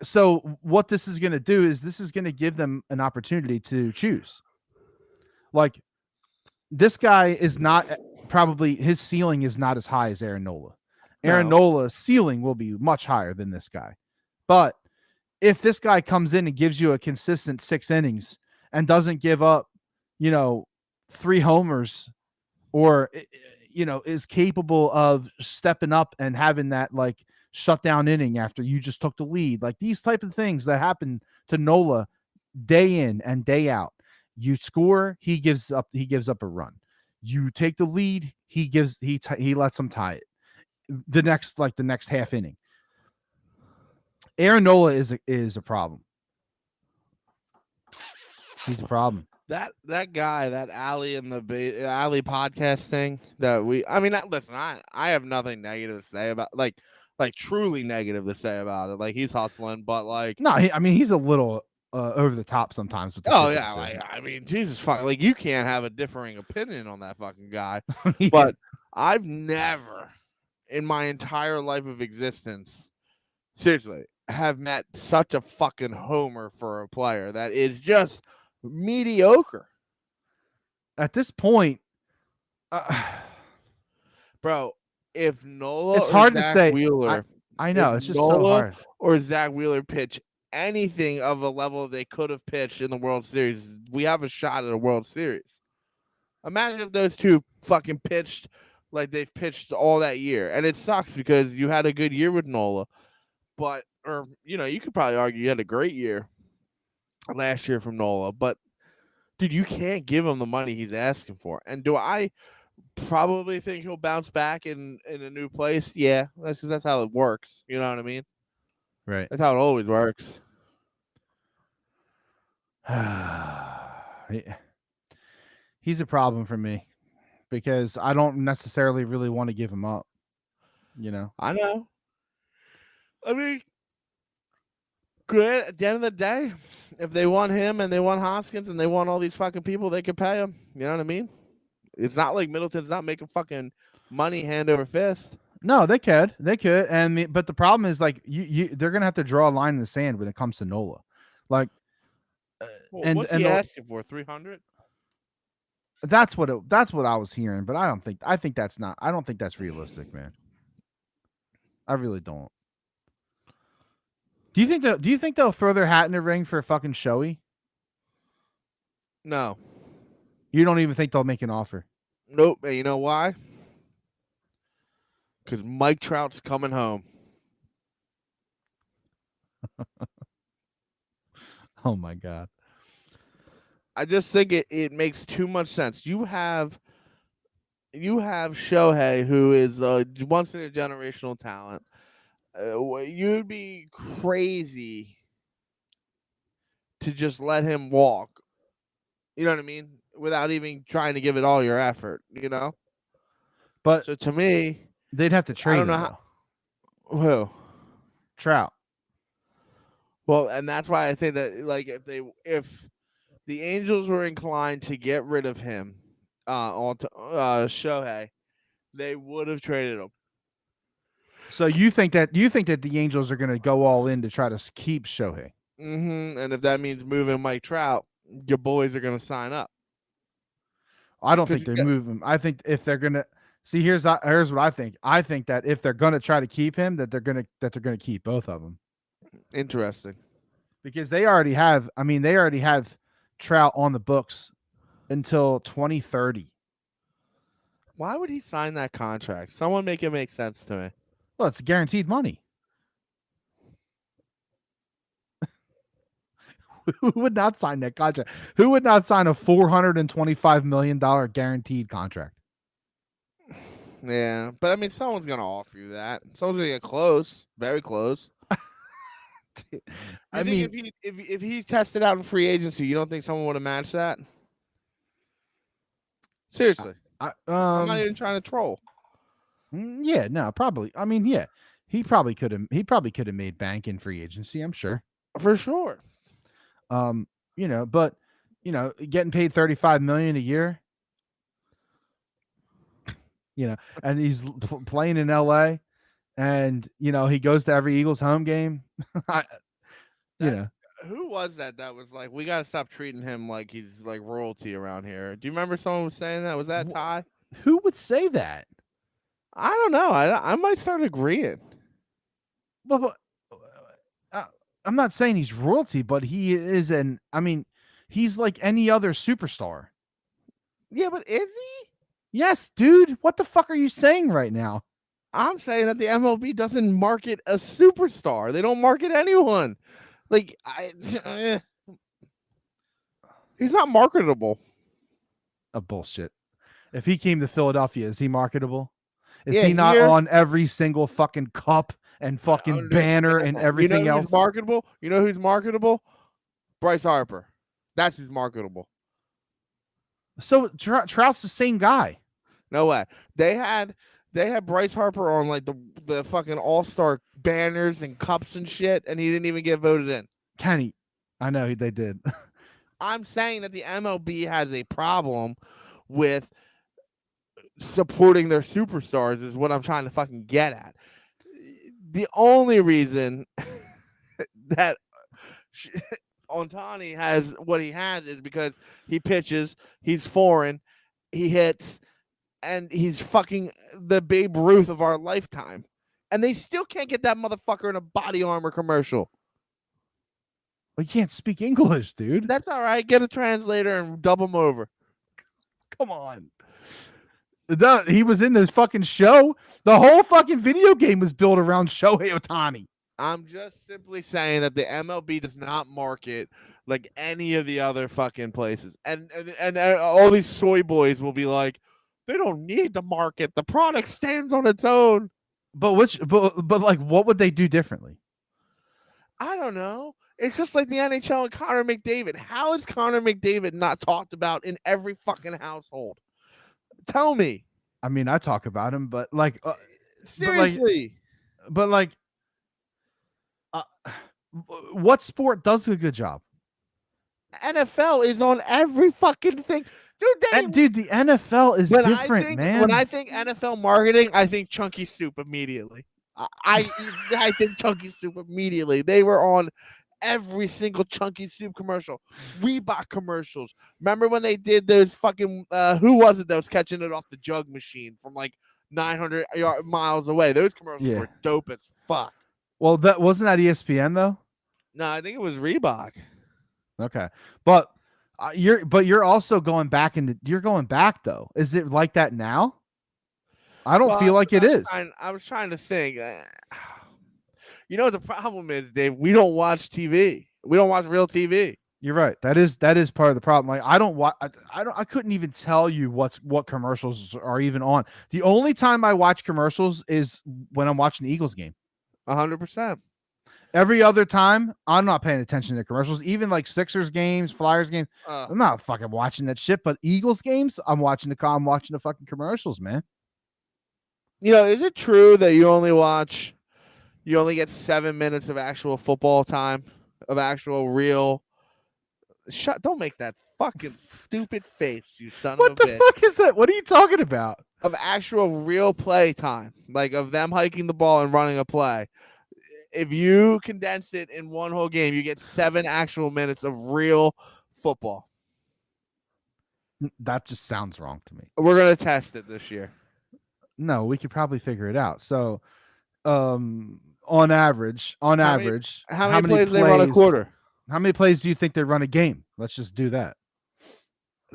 so what this is going to do is this is going to give them an opportunity to choose. This guy is not, probably his ceiling is not as high as Aaron Nola. Aaron Nola's ceiling will be much higher than this guy. But if this guy comes in and gives you a consistent 6 innings and doesn't give up, 3 homers, or, is capable of stepping up and having that shutdown inning after you just took the lead, these type of things that happen to Nola day in and day out. You score, he gives up a run. You take the lead, he lets them tie it. The next half inning. Aaron Nola is a problem. He's a problem. That guy, that Ali and the Ali podcast thing that I mean, listen, I have nothing negative to say about like truly negative to say about it. Like he's hustling, but like, No, I mean he's a little over the top sometimes with the oh shit that yeah, he like says. I mean, Jesus fuck, like you can't have a differing opinion on that fucking guy. Yeah. But I've never in my entire life of existence, seriously, have met such a fucking homer for a player that is just mediocre. At this point, Bro, if Nola it's or hard to Zach say. Wheeler, I if know it's just so Nola hard. or Zach Wheeler pitch anything of a level they could have pitched in the World Series, we have a shot at a World Series. Imagine if those two fucking pitched like they've pitched all that year. And it sucks because you had a good year with Nola, but you could probably argue you had a great year last year from Nola, but dude, you can't give him the money he's asking for. And do I probably think he'll bounce back in a new place? Yeah, that's because that's how it works. You know what I mean? Right. That's how it always works. He's a problem for me because I don't necessarily really want to give him up. You know. I know. I mean, good. At the end of the day, if they want him and they want Hoskins and they want all these fucking people, they could pay him. You know what I mean? It's not like Middleton's not making fucking money hand over fist. No, they could, but the problem is like they're gonna have to draw a line in the sand when it comes to Nola, like, Well, what's he asking for? 300? That's what I was hearing, but I don't think that's realistic, man. I really don't. Do you think they'll throw their hat in the ring for fucking Shohei? No. You don't even think they'll make an offer? Nope. And you know why? Because Mike Trout's coming home. Oh my god. I just think it makes too much sense. You have Shohei, who is once in a generational talent. You'd be crazy to just let him walk. You know what I mean? Without even trying to give it all your effort. You know. But so to me, they'd have to trade. I don't know him, who Trout. Well, and that's why I think that like if the Angels were inclined to get rid of him, Shohei, they would have traded him. So you think that the Angels are going to go all in to try to keep Shohei? Mm-hmm. And if that means moving Mike Trout, your boys are going to sign up. I don't think they move him. I think if they're going to see, here's what I think. I think that if they're going to try to keep him, that they're going to keep both of them. Interesting. Because they already have Trout on the books until 2030. Why would he sign that contract? Someone make it make sense to me. Well, it's guaranteed money. Who would not sign that contract? Who would not sign a $425 million guaranteed contract? Yeah, but I mean, someone's going to offer you that. Someone's going to get close, very close. I mean, if he tested out in free agency, you don't think someone would have matched that? Seriously, I'm not even trying to troll. Yeah, no, probably. I mean, yeah, he probably could have. He probably could have made bank in free agency. I'm sure, for sure. But getting paid $35 million a year. And he's playing in LA, and he goes to every Eagles home game. Who was that was like, we got to stop treating him like he's like royalty around here? Do you remember someone was saying that? Was that Ty? Who would say that? I don't know. I might start agreeing. But I'm not saying he's royalty, but he is he's like any other superstar. Yeah, but is he? Yes, dude. What the fuck are you saying right now? I'm saying that the MLB doesn't market a superstar. They don't market anyone. Like, he's not marketable. Bullshit. If he came to Philadelphia, is he marketable? Is he not on every single fucking cup and fucking banner and everything else? Who's marketable? You know who's marketable? Bryce Harper. That's who's marketable. So Trout's the same guy. No way. They had Bryce Harper on like the fucking All-Star banners and cups and shit, and he didn't even get voted in. Kenny, I know they did. I'm saying that the MLB has a problem with supporting their superstars is what I'm trying to fucking get at. The only reason that Ohtani has what he has is because he pitches, he's foreign, he hits, and he's fucking the Babe Ruth of our lifetime. And they still can't get that motherfucker in a body armor commercial. We can't speak English, dude. That's all right. Get a translator and dub him over. Come on. He was in this fucking show. The whole fucking video game was built around Shohei Ohtani. I'm just simply saying that the MLB does not market like any of the other fucking places. And all these soy boys will be like, they don't need to market. The product stands on its own. But like, what would they do differently? I don't know. It's just like the NHL and Connor McDavid. How is Connor McDavid not talked about in every fucking household? Tell me. I mean, I talk about him, but like, seriously. What sport does a good job? NFL is on every fucking thing. Dude, the NFL is different, man. When I think NFL marketing, I think Chunky Soup immediately. I think Chunky Soup immediately. They were on every single Chunky Soup commercial, Reebok commercials. Remember when they did those fucking who was it that was catching it off the jug machine from like 900 miles away? Those commercials were dope as fuck. Well, that wasn't that ESPN though. No, I think it was Reebok. Okay, but you're also going back you're going back though. Is it like that now? I don't feel like it is. I was trying to think. You know what the problem is, Dave? We don't watch TV. We don't watch real TV. You're right. That is part of the problem. Like I don't watch. I couldn't even tell you what commercials are even on. The only time I watch commercials is when I'm watching the Eagles game. 100%. Every other time, I'm not paying attention to commercials. Even like Sixers games, Flyers games, I'm not fucking watching that shit. But Eagles games, I'm watching the fucking commercials, man. You know, is it true that you only get 7 minutes of actual football time, of actual real? Don't make that fucking stupid face, you son of a bitch. What the fuck is that? What are you talking about? Of actual real play time, like of them hiking the ball and running a play. If you condense it in one whole game, you get 7 actual minutes of real football. That just sounds wrong to me. We're going to test it this year. No, we could probably figure it out. So, on average, how many plays they run a quarter? How many plays do you think they run a game? Let's just do that.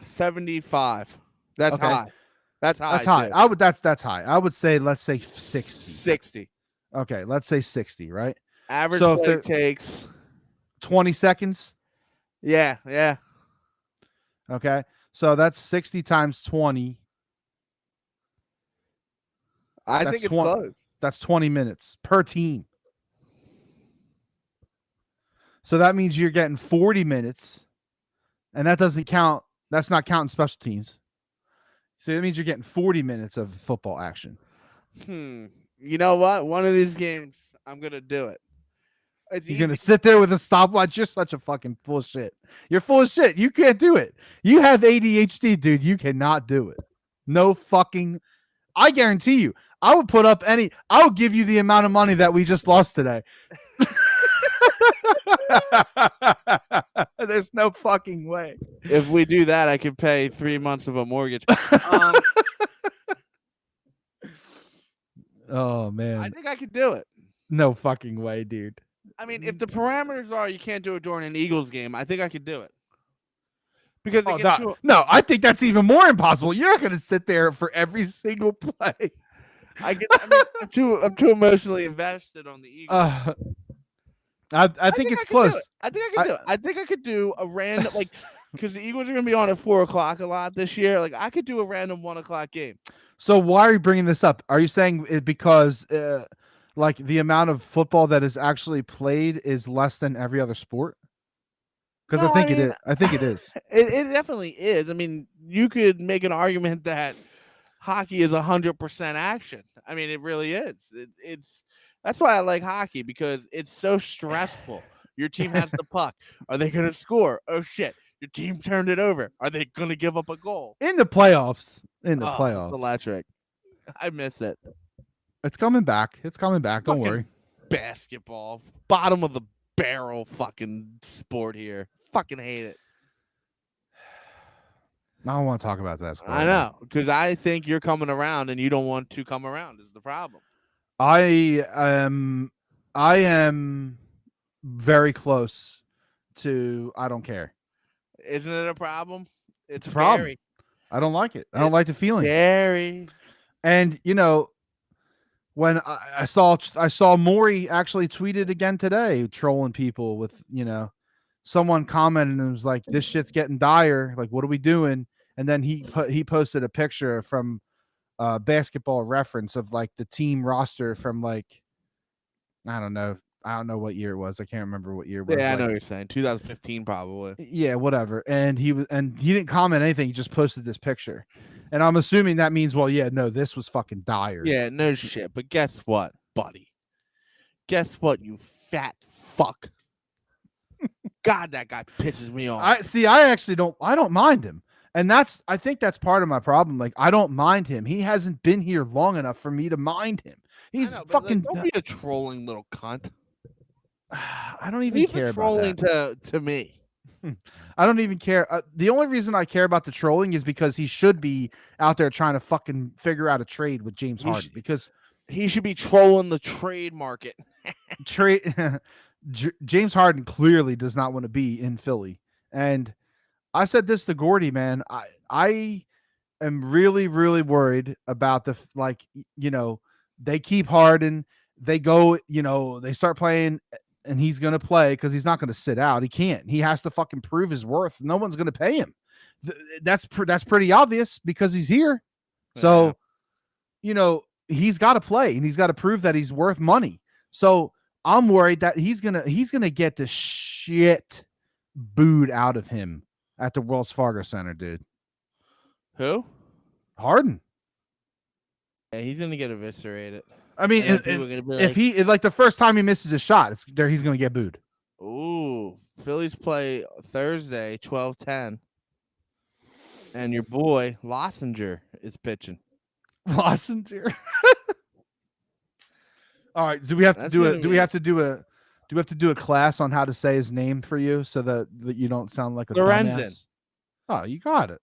75. That's okay. high. That's high. That's high. Too. That's high. I would say let's say 60. 60. Okay, let's say 60, right? Average play takes 20 seconds. Yeah. Okay, so that's 60 times 20. I think it's close. That's 20 minutes per team. So that means you're getting 40 minutes, and that doesn't count. That's not counting special teams. So that means you're getting 40 minutes of football action. You know what? One of these games, I'm going to do it. You're going to sit there with a stopwatch? You're such a fucking full of shit. You're full of shit. You can't do it. You have ADHD, dude. You cannot do it. No fucking... I guarantee you, I would put up I would give you the amount of money that we just lost today. There's no fucking way. If we do that, I could pay 3 months of a mortgage. Oh, man. I think I could do it. No fucking way, dude. I mean, if the parameters are you can't do it during an Eagles game, I think I could do it. Because no, I think that's even more impossible. You're not going to sit there for every single play. I'm too emotionally invested on the Eagles. I think it's close. I think I could do it. I think I could do a random because the Eagles are going to be on at 4:00 a lot this year. Like I could do a random 1:00 game. So why are you bringing this up? Are you saying it because like the amount of football that is actually played is less than every other sport? Because No, I think it is. I think it is. It definitely is. I mean, you could make an argument that hockey is 100% action. I mean, it really is. It's that's why I like hockey because it's so stressful. Your team has the puck. Are they going to score? Oh shit! Your team turned it over. Are they going to give up a goal? In the playoffs. In the Oh, it's playoffs. electric. I miss it. It's coming back. It's coming back. Don't worry. Basketball, bottom of the barrel, fucking sport here. Fucking hate it. I don't want to talk about that. Sport. I know because I think you're coming around and you don't want to come around. Is the problem? I am very close to. I don't care. Isn't it a problem? It's a problem. I don't like it. I don't like the feeling. Scary. And you know, when I saw Maury actually tweeted again today, trolling people with someone commented and was like, "This shit's getting dire. Like, what are we doing?" And then he posted a picture from Basketball Reference of like the team roster from like I don't know what year it was. I can't remember what year it was. Yeah, I like, know what you're saying. 2015 probably. Yeah, whatever. And he didn't comment anything. He just posted this picture. And I'm assuming that means, well, yeah, no, this was fucking dire. Yeah, no shit. But guess what, buddy? Guess what, you fat fuck? God, that guy pisses me off. I don't mind him. And I think that's part of my problem. Like, I don't mind him. He hasn't been here long enough for me to mind him. He's fucking. Don't be a trolling little cunt. I don't even care about trolling to me. I don't even care. The only reason I care about the trolling is because he should be out there trying to fucking figure out a trade with James Harden because he should be trolling the trade market. James Harden clearly does not want to be in Philly. And I said this to Gordy, man. I am really, really worried about they keep Harden. They go, they start playing and he's going to play because he's not going to sit out. He can't. He has to fucking prove his worth. No one's going to pay him. That's pretty obvious because he's here. So, he's got to play and he's got to prove that he's worth money. So I'm worried that he's gonna get the shit booed out of him at the Wells Fargo Center, dude. Who? Harden. Yeah, he's gonna get eviscerated. I mean, if he like the first time he misses a shot, he's gonna get booed. Ooh, Phillies play Thursday, 12:10, and your boy Lossinger is pitching. Lossinger. All right. Do we have to do we have to do a class on how to say his name for you so that you don't sound like a dumbass? Oh, you got it.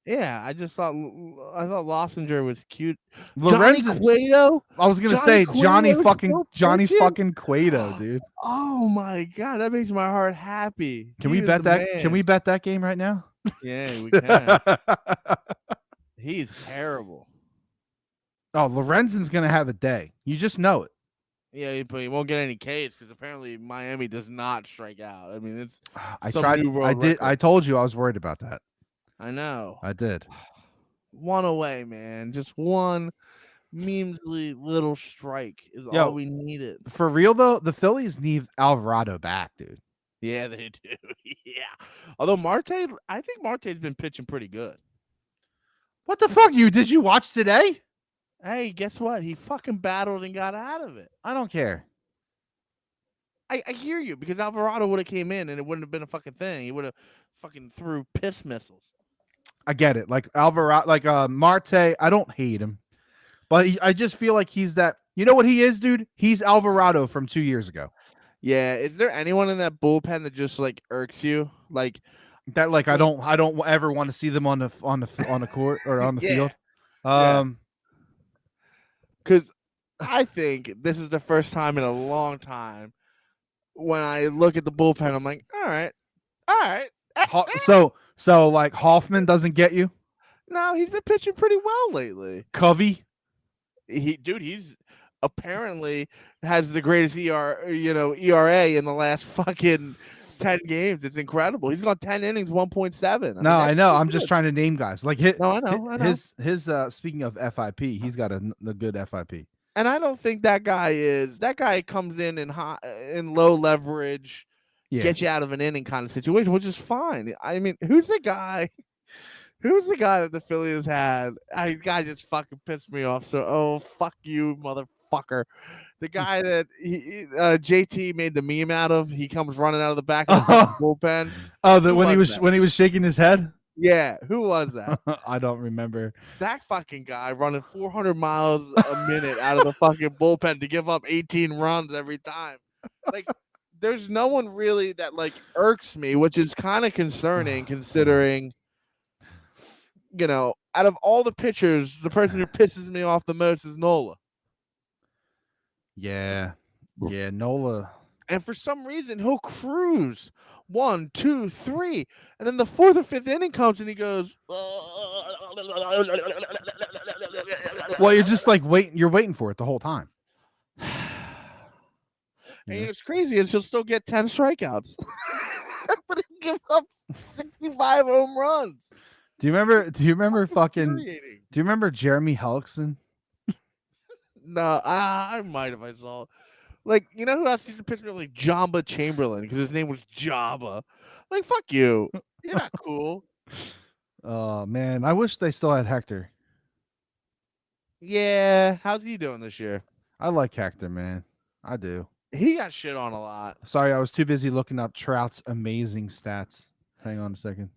Yeah, I thought Lossinger was cute. Lorenzen. Johnny Cueto? I was gonna say Johnny fucking Cueto, dude. Oh my god, that makes my heart happy. Can we bet that? Can we bet that game right now? Yeah, we can. He's terrible. Oh, Lorenzen's gonna have a day. You just know it. Yeah, but he won't get any Ks because apparently Miami does not strike out. I mean, it's I tried. I did. I told you I was worried about that. I know. I did. One away, man. Just one measly little strike is all we needed. For real though, the Phillies need Alvarado back, dude. Yeah, they do. Yeah. Although I think Marte's been pitching pretty good. What the fuck? Did you watch today? Hey, guess what? He fucking battled and got out of it. I don't care. I hear you because Alvarado would have came in and it wouldn't have been a fucking thing. He would have fucking threw piss missiles. I get it. Like Alvarado, like Marte, I don't hate him. But I just feel like he's that. You know what he is, dude? He's Alvarado from 2 years ago. Yeah. Is there anyone in that bullpen that just like irks you? Like that? Like I don't ever want to see them on the court or on the field. Because I think this is the first time in a long time when I look at the bullpen, I'm like, all right. So like Hoffman doesn't get you? No, he's been pitching pretty well lately. Covey? He's apparently has the greatest ERA in the last fucking 10 games. It's incredible. He's gone 10 innings, 1.7. No, I know. I'm just trying to name guys. Like I know. His speaking of FIP, he's got a good FIP. And I don't think that guy comes in high, in low leverage. get you out of an inning kind of situation, which is fine. I mean, who's the guy? Who's the guy that the Phillies had? The guy just fucking pissed me off. So, fuck you, motherfucker. The guy that JT made the meme out of. He comes running out of the back of the fucking bullpen. When he was shaking his head. Yeah, who was that? I don't remember. That fucking guy running 400 miles a minute out of the fucking bullpen to give up 18 runs every time. Like, there's no one really that like irks me, which is kind of concerning considering, out of all the pitchers, the person who pisses me off the most is Nola. Yeah, Nola. And for some reason, he'll cruise 1, 2, 3, and then the 4th or 5th inning comes and he goes. Well, you're just like waiting. You're waiting for it the whole time. And it's crazy is he'll still get 10 strikeouts, but he'll give up 65 home runs. Do you remember fucking? Do you remember Jeremy Hellickson? No, I might have. I saw. Like, you know who else used to pitch me? Like Jamba Chamberlain, because his name was Jabba. Like, fuck you. You're not cool. Oh man, I wish they still had Hector. Yeah, how's he doing this year? I like Hector, man. I do. He got shit on a lot. Sorry, I was too busy looking up Trout's amazing stats. Hang on a second.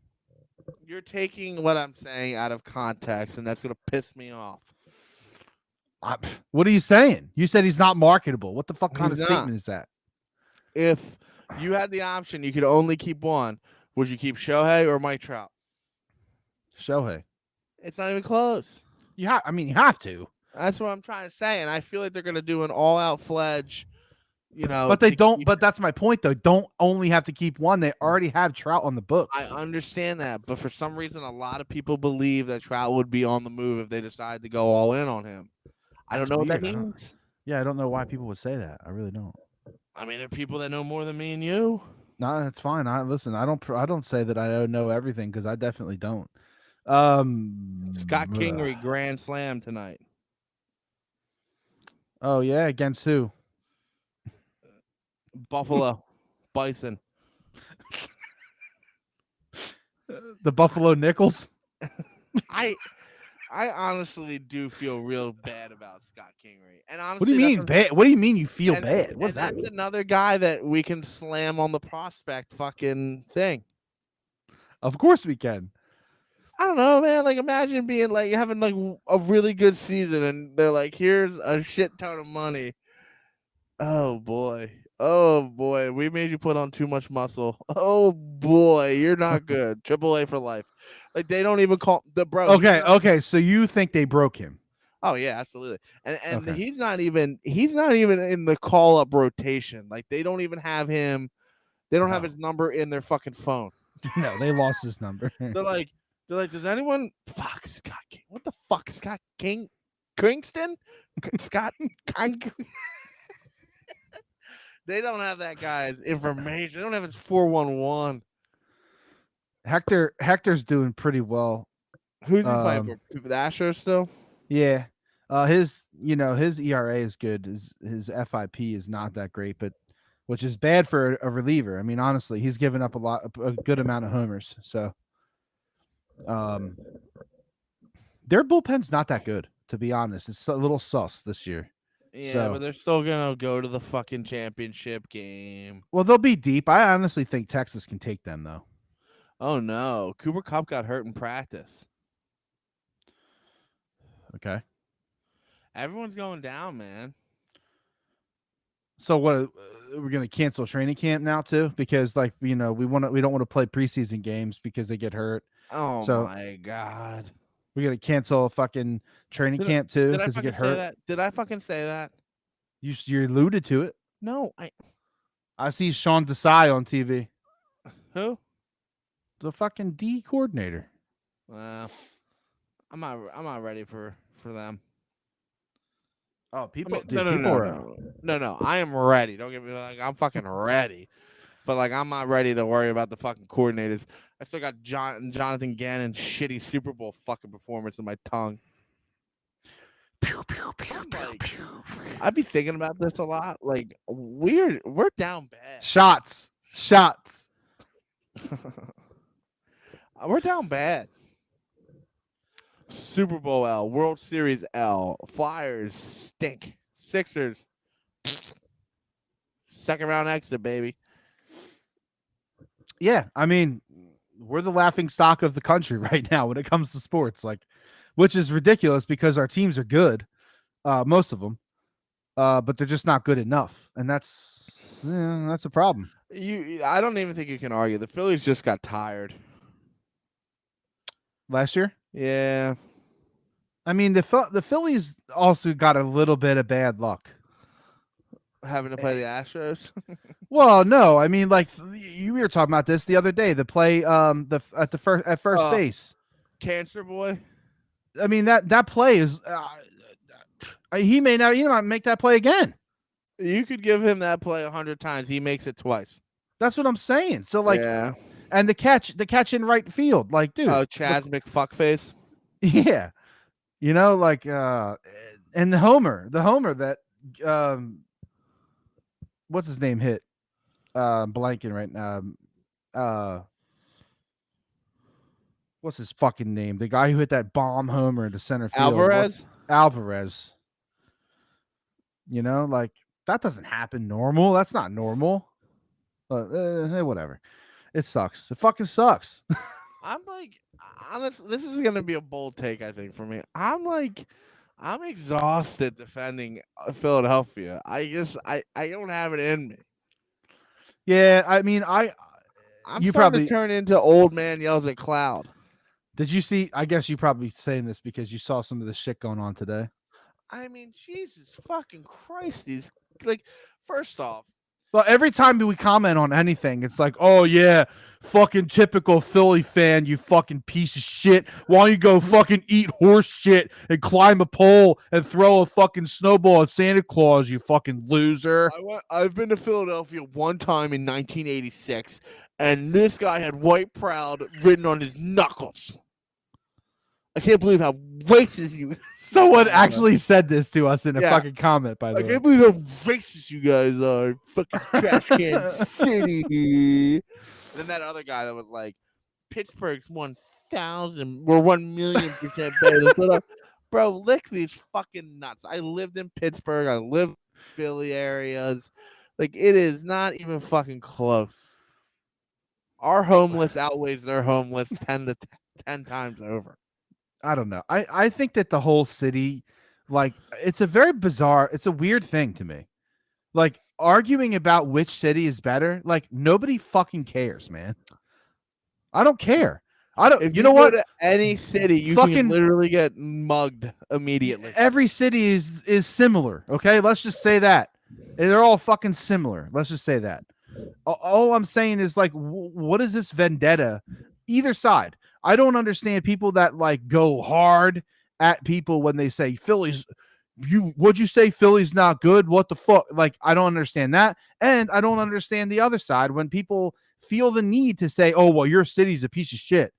You're taking what I'm saying out of context, and that's gonna piss me off. What are you saying? You said he's not marketable. What the fuck kind of statement is that? If you had the option, you could only keep one. Would you keep Shohei or Mike Trout? Shohei. It's not even close. You have to. That's what I'm trying to say, and I feel like they're gonna do an all-out fledge. But they don't. But that's my point, though. Don't only have to keep one. They already have Trout on the books. I understand that, but for some reason, a lot of people believe that Trout would be on the move if they decide to go all in on him. I don't know what that means. I don't know why people would say that. I really don't. I mean, there are people that know more than me and you. No, that's fine. I don't say that I know everything because I definitely don't. Scott Kingery grand slam tonight. Oh yeah, against who? Buffalo Bison. The Buffalo Nickels. I honestly do feel real bad about Scott Kingery. And honestly, what do you mean bad? What do you mean you feel bad? What's that? That's another guy that we can slam on the prospect fucking thing. Of course we can. I don't know, man. Like, imagine being like having like a really good season, and they're like, "Here's a shit ton of money." Oh boy, we made you put on too much muscle. Oh boy, you're not good. AAA for life. Like, they don't even call the bro. Okay. So you think they broke him? Oh yeah, absolutely. And okay. he's not even in the call up rotation. Like, they don't even have him. They don't have his number in their fucking phone. No, they lost his number. They're like, does anyone Scott King? What the fuck, Scott King? Kingston? Scott They don't have that guy's information. They don't have his 411. Hector's doing pretty well. Who's he playing for? The Astros still? Yeah. His ERA is good. His FIP is not that great, but which is bad for a reliever. I mean, honestly, he's given up a good amount of homers. So their bullpen's not that good, to be honest. It's a little sus this year. Yeah, but they're still gonna go to the fucking championship game. Well, they'll be deep. I honestly think Texas can take them, though. Oh no, Cooper Kupp got hurt in practice. Okay. Everyone's going down, man. So what? We're gonna cancel training camp now too, because we don't want to play preseason games because they get hurt. Oh my god. We're gonna cancel fucking training camp too because they get hurt. Did I fucking say that? You alluded to it. No, I see Sean Desai on TV. Who? The fucking D coordinator. Well, I'm not ready for them. Oh, people. No. I am ready. Don't get me wrong. I'm fucking ready. But I'm not ready to worry about the fucking coordinators. I still got Jonathan Gannon's shitty Super Bowl fucking performance in my tongue. I'd be thinking about this a lot. Like, we're down bad. Shots. Shots. We're down bad. Super Bowl L, World Series L, Flyers stink, Sixers second round exit, baby. Yeah, I mean, we're the laughing stock of the country right now when it comes to sports, like, which is ridiculous because our teams are good, most of them, but they're just not good enough, and that's a problem. I don't even think you can argue. The Phillies just got tired. Last year, Yeah. I mean, the Phillies also got a little bit of bad luck. Having to play the Astros. Well, no, I mean, like you were talking about this the other day. The play, at first base. Cancer boy. I mean that play is. He may not make that play again. You could give him that play 100 times. He makes it twice. That's what I'm saying. So like, yeah. And the catch in right field, like, dude. Oh, Chaz McFuckface. Yeah, like, and the homer that, what's his name hit, blanking right now. What's his fucking name? The guy who hit that bomb homer into center field. Alvarez. Like, that doesn't happen normal. That's not normal. But whatever. It sucks. It fucking sucks. I'm like, honestly, this is gonna be a bold take, I think, for me. I'm exhausted defending Philadelphia. I guess I don't have it in me. Yeah, I mean, I'm you starting probably to turn into old man yells at cloud. Did you see? I guess you probably saying this because you saw some of the shit going on today. I mean, Jesus fucking Christ! These, like, first off, well, every time we comment on anything, it's like, oh yeah, fucking typical Philly fan, you fucking piece of shit. Why don't you go fucking eat horse shit and climb a pole and throw a fucking snowball at Santa Claus, you fucking loser? I've been to Philadelphia one time in 1986, and this guy had "White Proud" written on his knuckles. I can't believe how racist you. Someone actually said this to us in a fucking comment. By the way, I can't believe how racist you guys are. Fucking trash can city. And then that other guy that was like, Pittsburgh's 1,000 or 1,000,000% better. Bro, lick these fucking nuts. I lived in Pittsburgh. I lived in Philly areas. Like, it is not even fucking close. Our homeless outweighs their homeless 10 times over. I don't know. I think that the whole city, like, it's a very bizarre, it's a weird thing to me. Like, arguing about which city is better, like, nobody fucking cares, man. I don't care. I don't. If you know what? Go to any city, you can literally get mugged immediately. Every city is similar. Okay, let's just say that they're all fucking similar. Let's just say that. All I'm saying is, like, what is this vendetta? Either side. I don't understand people that, like, go hard at people when they say Philly's. What'd you say? Philly's not good? What the fuck? Like, I don't understand that, and I don't understand the other side when people feel the need to say, "Oh, well, your city's a piece of shit."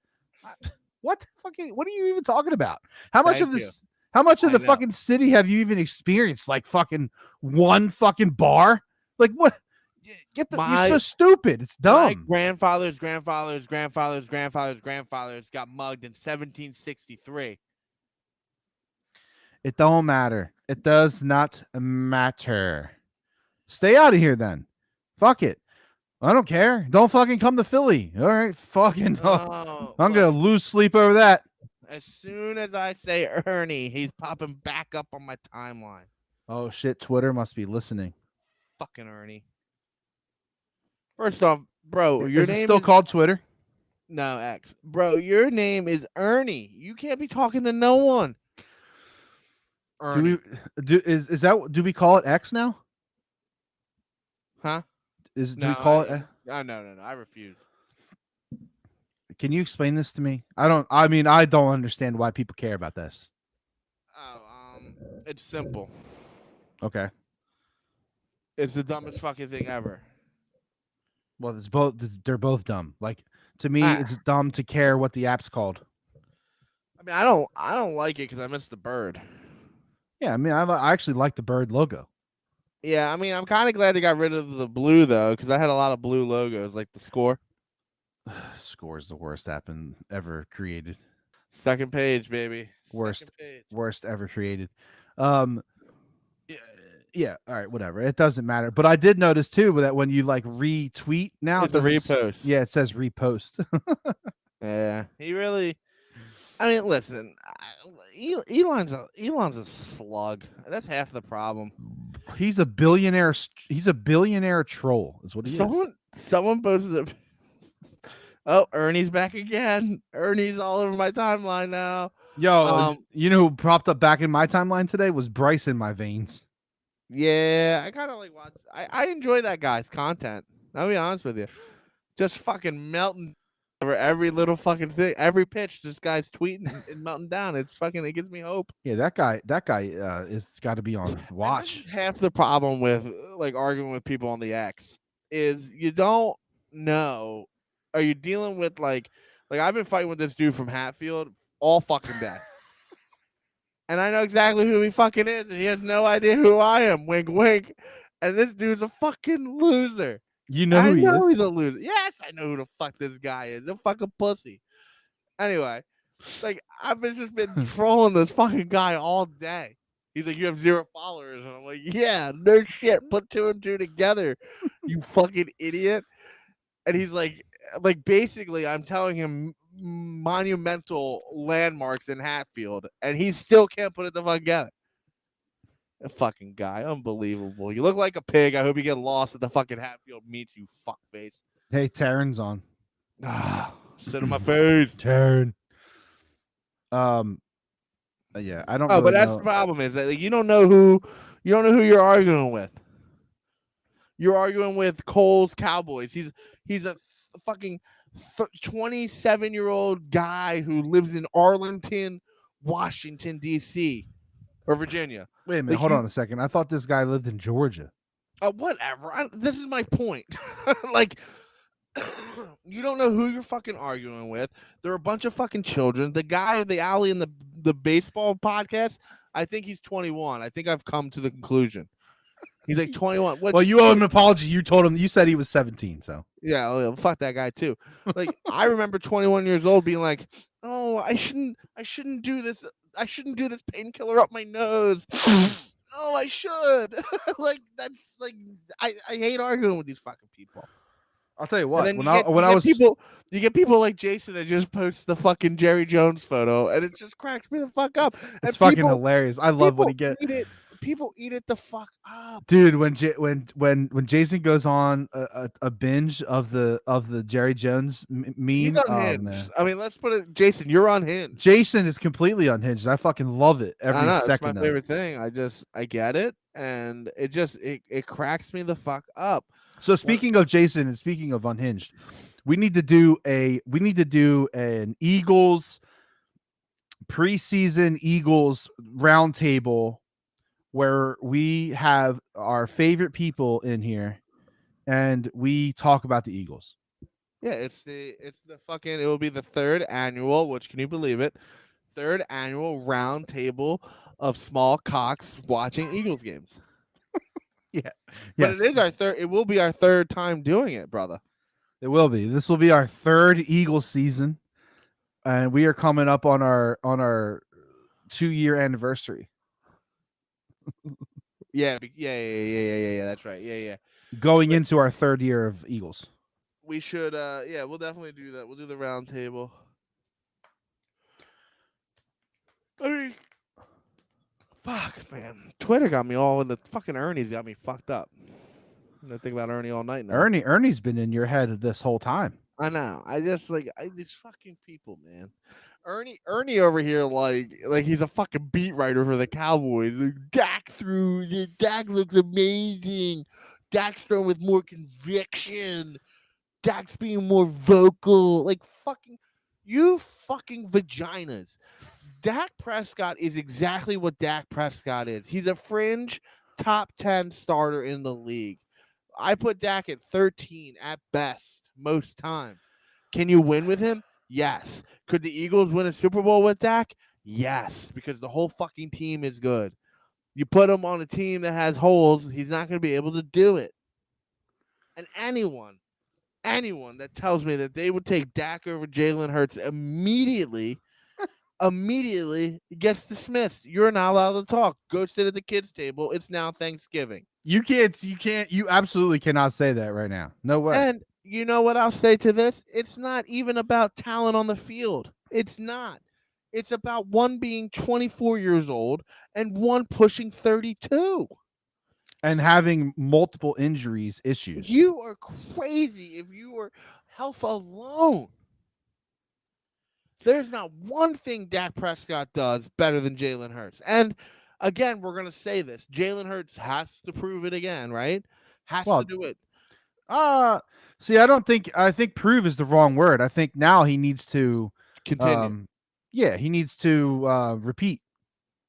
What are you even talking about? How much of this? How much of the fucking city have you even experienced? Like, fucking one fucking bar? Like, what? You're so stupid. It's dumb. My grandfather's got mugged in 1763. It don't matter. It does not matter. Stay out of here then. Fuck it. I don't care. Don't fucking come to Philly. All right. Fucking. I'm going to lose sleep over that. As soon as I say Ernie, he's popping back up on my timeline. Oh, shit. Twitter must be listening. Fucking Ernie. First off, bro, your name is still called Twitter? No, X. Bro, your name is Ernie. You can't be talking to no one. Ernie. Do we call it X now? Huh? Do we call it? No. I refuse. Can you explain this to me? I don't understand why people care about this. Oh, it's simple. Okay. It's the dumbest fucking thing ever. Well, they're both dumb. Like, to me, it's dumb to care what the app's called. I mean, I don't like it because I miss the bird. Yeah, I mean, I actually like the bird logo. Yeah, I mean, I'm kind of glad they got rid of the blue though, because I had a lot of blue logos, like the score. Score is the worst app ever created. Second page, baby. Worst, Second page. worst ever created. Um, yeah, yeah, all right, whatever. It doesn't matter. But I did notice too that when you like retweet now, it It's a doesn't. repost. Yeah, it says repost. Yeah, he really. I mean, listen, Elon's a slug. That's half the problem. He's a billionaire. He's a billionaire troll. Is what he is. Someone posted a. Oh, Ernie's back again. Ernie's all over my timeline now. Yo, you know who popped up back in my timeline today was Bryce in my veins. Yeah, I kind of like watch. I enjoy that guy's content. I'll be honest with you. Just fucking melting over every little fucking thing, every pitch. This guy's tweeting and melting down. It's fucking. It gives me hope. Yeah, that guy is got to be on watch. Half the problem with like arguing with people on the X is you don't know. Are you dealing with like I've been fighting with this dude from Hatfield all fucking day. And I know exactly who he fucking is, and he has no idea who I am. Wink, wink. And this dude's a fucking loser. You know who he is? He's a loser. Yes, I know who the fuck this guy is. A fucking pussy. Anyway, like I've just been trolling this fucking guy all day. He's like, you have 0 followers, and I'm like, yeah, no shit. Put 2 and 2 together, you fucking idiot. And he's like basically, I'm telling him monumental landmarks in Hatfield, and he still can't put it the fuck together. A fucking guy, unbelievable. You look like a pig. I hope you get lost at the fucking Hatfield meets, you fuckface. Hey, Taryn's on. Sit in my face, Taryn. Yeah, I don't. Oh, really but that's know. the problem is that like, you don't know who you're arguing with. You're arguing with Cole's Cowboys. He's a fucking 27-year-old guy who lives in Arlington, Washington, D.C. or Virginia. Wait a minute. Hold on a second. I thought this guy lived in Georgia. Whatever. This is my point. Like, you don't know who you're fucking arguing with. They're a bunch of fucking children. The guy in the alley in the baseball podcast, I think he's 21. I think I've come to the conclusion. He's like 21. Well, you owe him an apology. You told him. You said he was 17. So yeah, well, fuck that guy too. Like I remember 21 years old being like, "Oh, I shouldn't do this. I shouldn't do this painkiller up my nose. Oh, I should." Like that's like I hate arguing with these fucking people. I'll tell you what. You get people like Jason that just posts the fucking Jerry Jones photo, and it just cracks me the fuck up. It's fucking hilarious. I love what he gets. People eat it the fuck up, dude. When Jason goes on a binge of the Jerry Jones meme, he's unhinged. I mean, let's put it, Jason. You're unhinged. Jason is completely unhinged. I fucking love it every second. It's my favorite thing. I get it, and it cracks me the fuck up. So speaking of Jason and speaking of unhinged, we need to do an Eagles preseason Eagles roundtable where we have our favorite people in here and we talk about the Eagles. Yeah, it's the fucking, it will be the 3rd annual, which can you believe it? 3rd annual round table of small cocks watching Eagles games. Yeah. But it will be our 3rd time doing it, brother. It will be. This will be our 3rd Eagles season. And we are coming up on our 2-year anniversary. Yeah. That's right. Yeah. Going into our 3rd year of Eagles. We should, we'll definitely do that. We'll do the round table. I mean, fuck, man. Twitter got me all in the fucking Ernie's got me fucked up. I'm gonna think about Ernie all night now. Ernie's been in your head this whole time. I know. These fucking people, man. Ernie over here, like he's a fucking beat writer for the Cowboys. Like, Dak looks amazing. Dak's throwing with more conviction. Dak's being more vocal. Like fucking, you fucking vaginas. Dak Prescott is exactly what Dak Prescott is. He's a fringe top 10 starter in the league. I put Dak at 13 at best most times. Can you win with him? Yes. Could the Eagles win a Super Bowl with Dak? Yes, because the whole fucking team is good. You put him on a team that has holes, he's not going to be able to do it. And anyone that tells me that they would take Dak over Jalen Hurts immediately gets dismissed. You're not allowed to talk. Go sit at the kids' table. It's now Thanksgiving. You absolutely cannot say that right now. No way. And you know what I'll say to this? It's not even about talent on the field. It's not. It's about one being 24 years old and one pushing 32. And having multiple injuries issues. You are crazy if you were health alone. There's not one thing Dak Prescott does better than Jalen Hurts. And again, we're going to say this. Jalen Hurts has to prove it again, right? Has to do it. See, I think prove is the wrong word. I think now he needs to continue. He needs to repeat.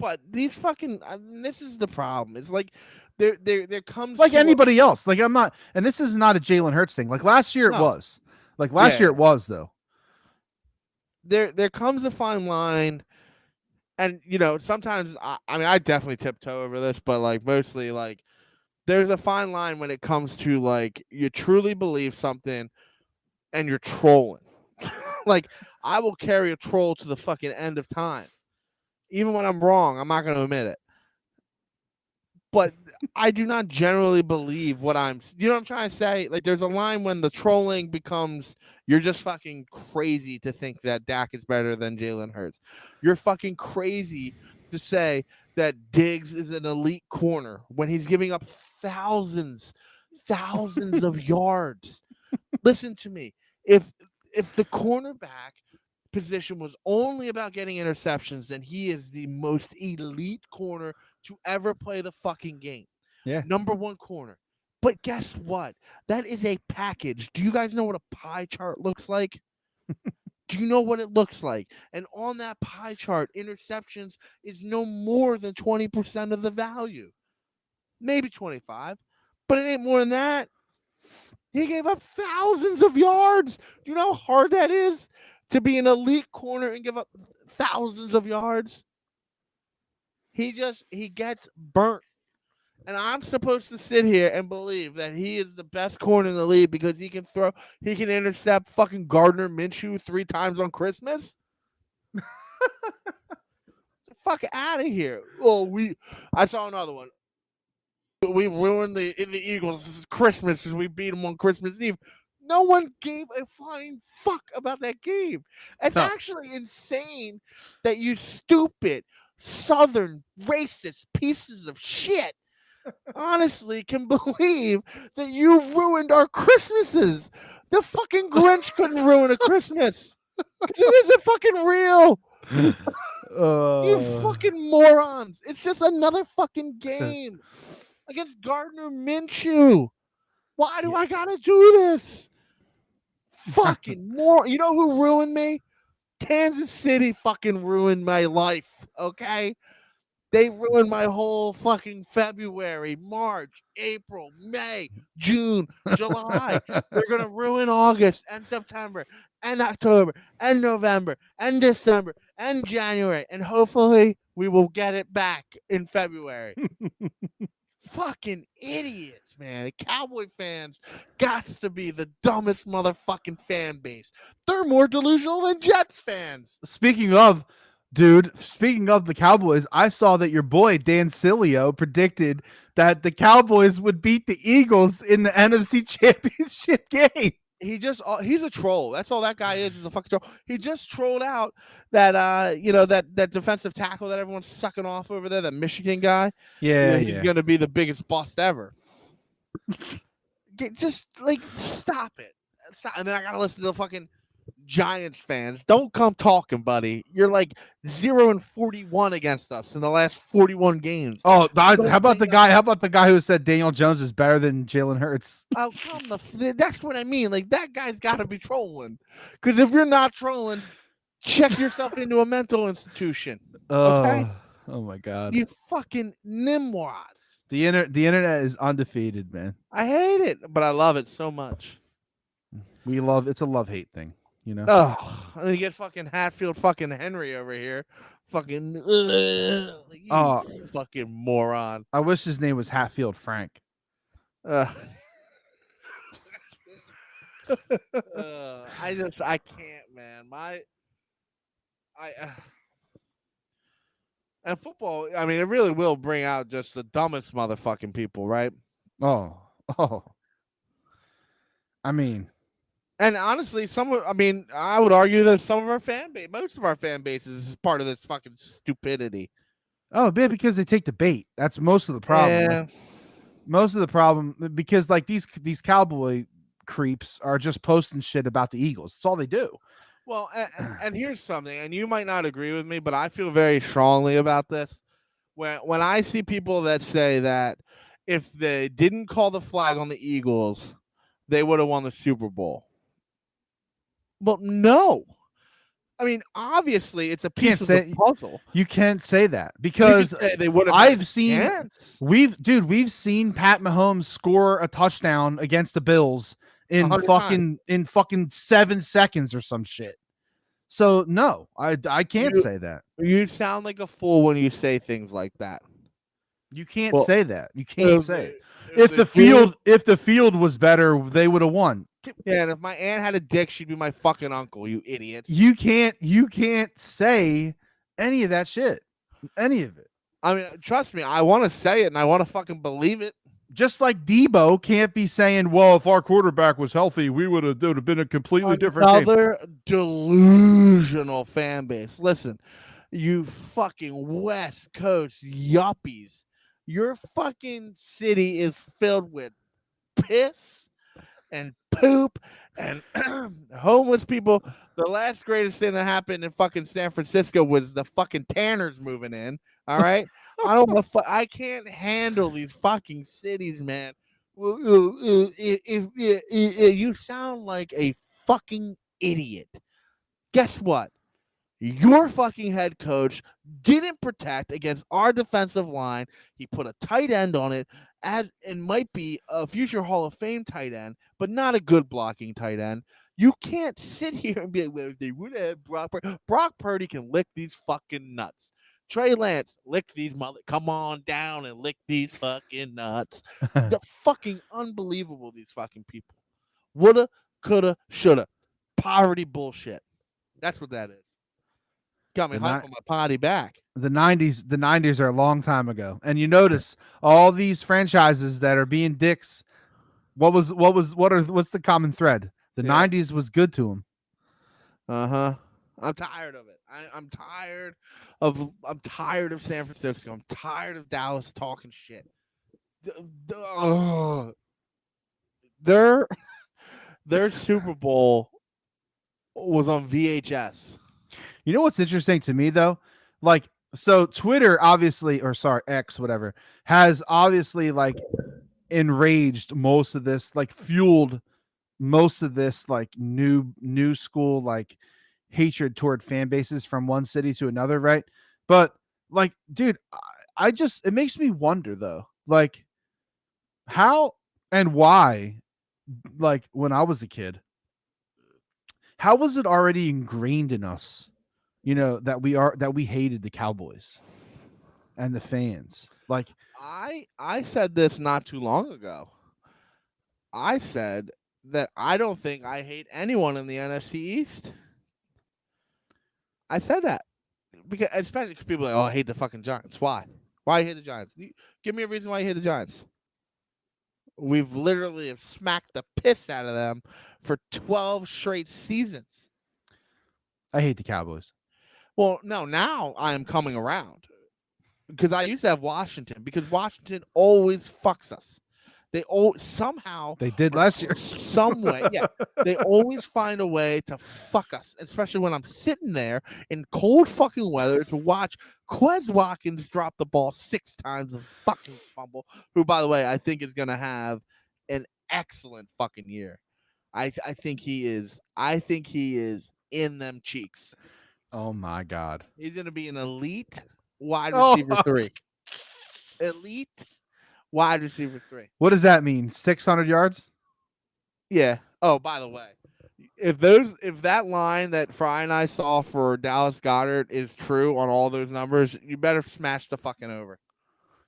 But these fucking this is the problem. It's like there comes like anybody else. Like I'm not, and this is not a Jalen Hurts thing. Like last year it was. Like last year it was though. There comes a fine line, and you know sometimes I mean I definitely tiptoe over this, but like mostly like there's a fine line when it comes to like you truly believe something and you're trolling. Like I will carry a troll to the fucking end of time. Even when I'm wrong, I'm not going to admit it. But I do not generally believe what you know what I'm trying to say? Like there's a line when the trolling becomes you're just fucking crazy to think that Dak is better than Jalen Hurts. You're fucking crazy to say that Diggs is an elite corner when he's giving up thousands of yards. Listen to me. If the cornerback position was only about getting interceptions, then he is the most elite corner to ever play the fucking game. Yeah. Number one corner. But guess what? That is a package. Do you guys know what a pie chart looks like? Do you know what it looks like? And on that pie chart, interceptions is no more than 20% of the value. Maybe 25, but it ain't more than that. He gave up thousands of yards. Do you know how hard that is to be an elite corner and give up thousands of yards? He gets burnt. And I'm supposed to sit here and believe that he is the best corner in the league because he can intercept fucking Gardner Minshew 3 times on Christmas? Fuck out of here. I saw another one. We ruined the Eagles' Christmas because we beat them on Christmas Eve. No one gave a flying fuck about that game. It's actually insane that you stupid, southern, racist pieces of shit honestly can believe that you ruined our Christmases. The fucking Grinch couldn't ruin a Christmas. Because it isn't fucking real. You fucking morons. It's just another fucking game against Gardner Minshew. Why do I gotta do this? Fucking more. You know who ruined me? Kansas City fucking ruined my life, okay? They ruined my whole fucking February, March, April, May, June, July. They're going to ruin August and September and October and November and December and January. And hopefully we will get it back in February. Fucking idiots, man. The Cowboy fans got to be the dumbest motherfucking fan base. They're more delusional than Jets fans. Speaking of the Cowboys, I saw that your boy Dan Sileo predicted that the Cowboys would beat the Eagles in the NFC Championship game. He's a troll. That's all that guy is a fucking troll. He just trolled out that that defensive tackle that everyone's sucking off over there, that Michigan guy. Yeah, he's gonna be the biggest bust ever. Just like stop it. And then I gotta listen to the fucking Giants fans. Don't come talking, buddy. You're like 0-41 against us in the last 41 games. Oh, how about the guy who said Daniel Jones is better than Jalen Hurts? Oh, that's what I mean. Like that guy's got to be trolling. Because if you're not trolling, check yourself into a mental institution. Okay? Oh my God. You fucking nimwads. The internet is undefeated, man. I hate it, but I love it so much. It's a love-hate thing. You know, and you get fucking Hatfield fucking Henry over here, fucking you fucking moron. I wish his name was Hatfield Frank. I can't, man. And football, I mean, it really will bring out just the dumbest motherfucking people, right? Oh. I mean, and honestly, I would argue that some of our most of our fan bases is part of this fucking stupidity. oh, man, because they take the bait. That's most of the problem. Yeah. Like, most of the problem, because like these cowboy creeps are just posting shit about the Eagles. That's all they do. Well, and here's something, and you might not agree with me, but I feel very strongly about this. When I see people that say that if they didn't call the flag on the Eagles, they would have won the Super Bowl. Well, no. I mean, obviously, it's a piece of the puzzle. You can't say that because they would have. I've seen we've seen Pat Mahomes score a touchdown against the Bills in fucking 7 seconds or some shit. So no, I can't say that. You sound like a fool when you say things like that. You can't say that. You can't say it. If the field was better, they would have won. Yeah, and if my aunt had a dick, she'd be my fucking uncle, you idiots. You can't say any of that shit. Any of it. I mean, trust me, I want to say it and I want to fucking believe it. Just like Debo can't be saying, well, if our quarterback was healthy, we would have been a completely different game. Another delusional fan base. Listen, you fucking West Coast yuppies. Your fucking city is filled with piss and poop and homeless people. The last greatest thing that happened in fucking San Francisco was the fucking Tanners moving in. All right. I can't handle these fucking cities, man. You sound like a fucking idiot. Guess what? Your fucking head coach didn't protect against our defensive line. He put a tight end on it, as and might be a future Hall of Fame tight end, but not a good blocking tight end. You can't sit here and be like, well, if they would have Brock Purdy. Brock Purdy can lick these fucking nuts. Trey Lance, lick these come on down and lick these fucking nuts. The fucking unbelievable, these fucking people. Woulda, coulda, shoulda. Poverty bullshit. That's what that is. Got me hyping my potty back. The 90s are a long time ago. And you notice all these franchises that are being dicks. What's the common thread? The 90s was good to them. Uh-huh. I'm tired of it. I'm tired of San Francisco. I'm tired of Dallas talking shit. Their Super Bowl was on VHS. You know what's interesting to me though? Like, so Twitter obviously, or sorry, X, whatever, has obviously like enraged most of this, like fueled most of this like new school like hatred toward fan bases from one city to another, right? But like, dude, I just, it makes me wonder though, like how and why, like when I was a kid, how was it already ingrained in us, you know, that we hated the Cowboys and the fans? Like I said this not too long ago. I said that I don't think I hate anyone in the NFC East. I said that because, especially because people are like, oh, I hate the fucking Giants. Why? Why you hate the Giants? Give me a reason why you hate the Giants. We've literally have smacked the piss out of them for 12 straight seasons. I hate the Cowboys. Well, no, now I am coming around because I used to have Washington because Washington always fucks us. They somehow they did last year. Some way, yeah. They always find a way to fuck us, especially when I'm sitting there in cold fucking weather to watch Quez Watkins drop the ball 6 times and fucking fumble. Who, by the way, I think is gonna have an excellent fucking year. I think he is. I think he is in them cheeks. Oh my God. He's gonna be an elite wide receiver 3. Elite wide receiver 3. What does that mean? 600 yards? Yeah. Oh, by the way, if that line that Fry and I saw for Dallas Goddard is true on all those numbers, you better smash the fucking over.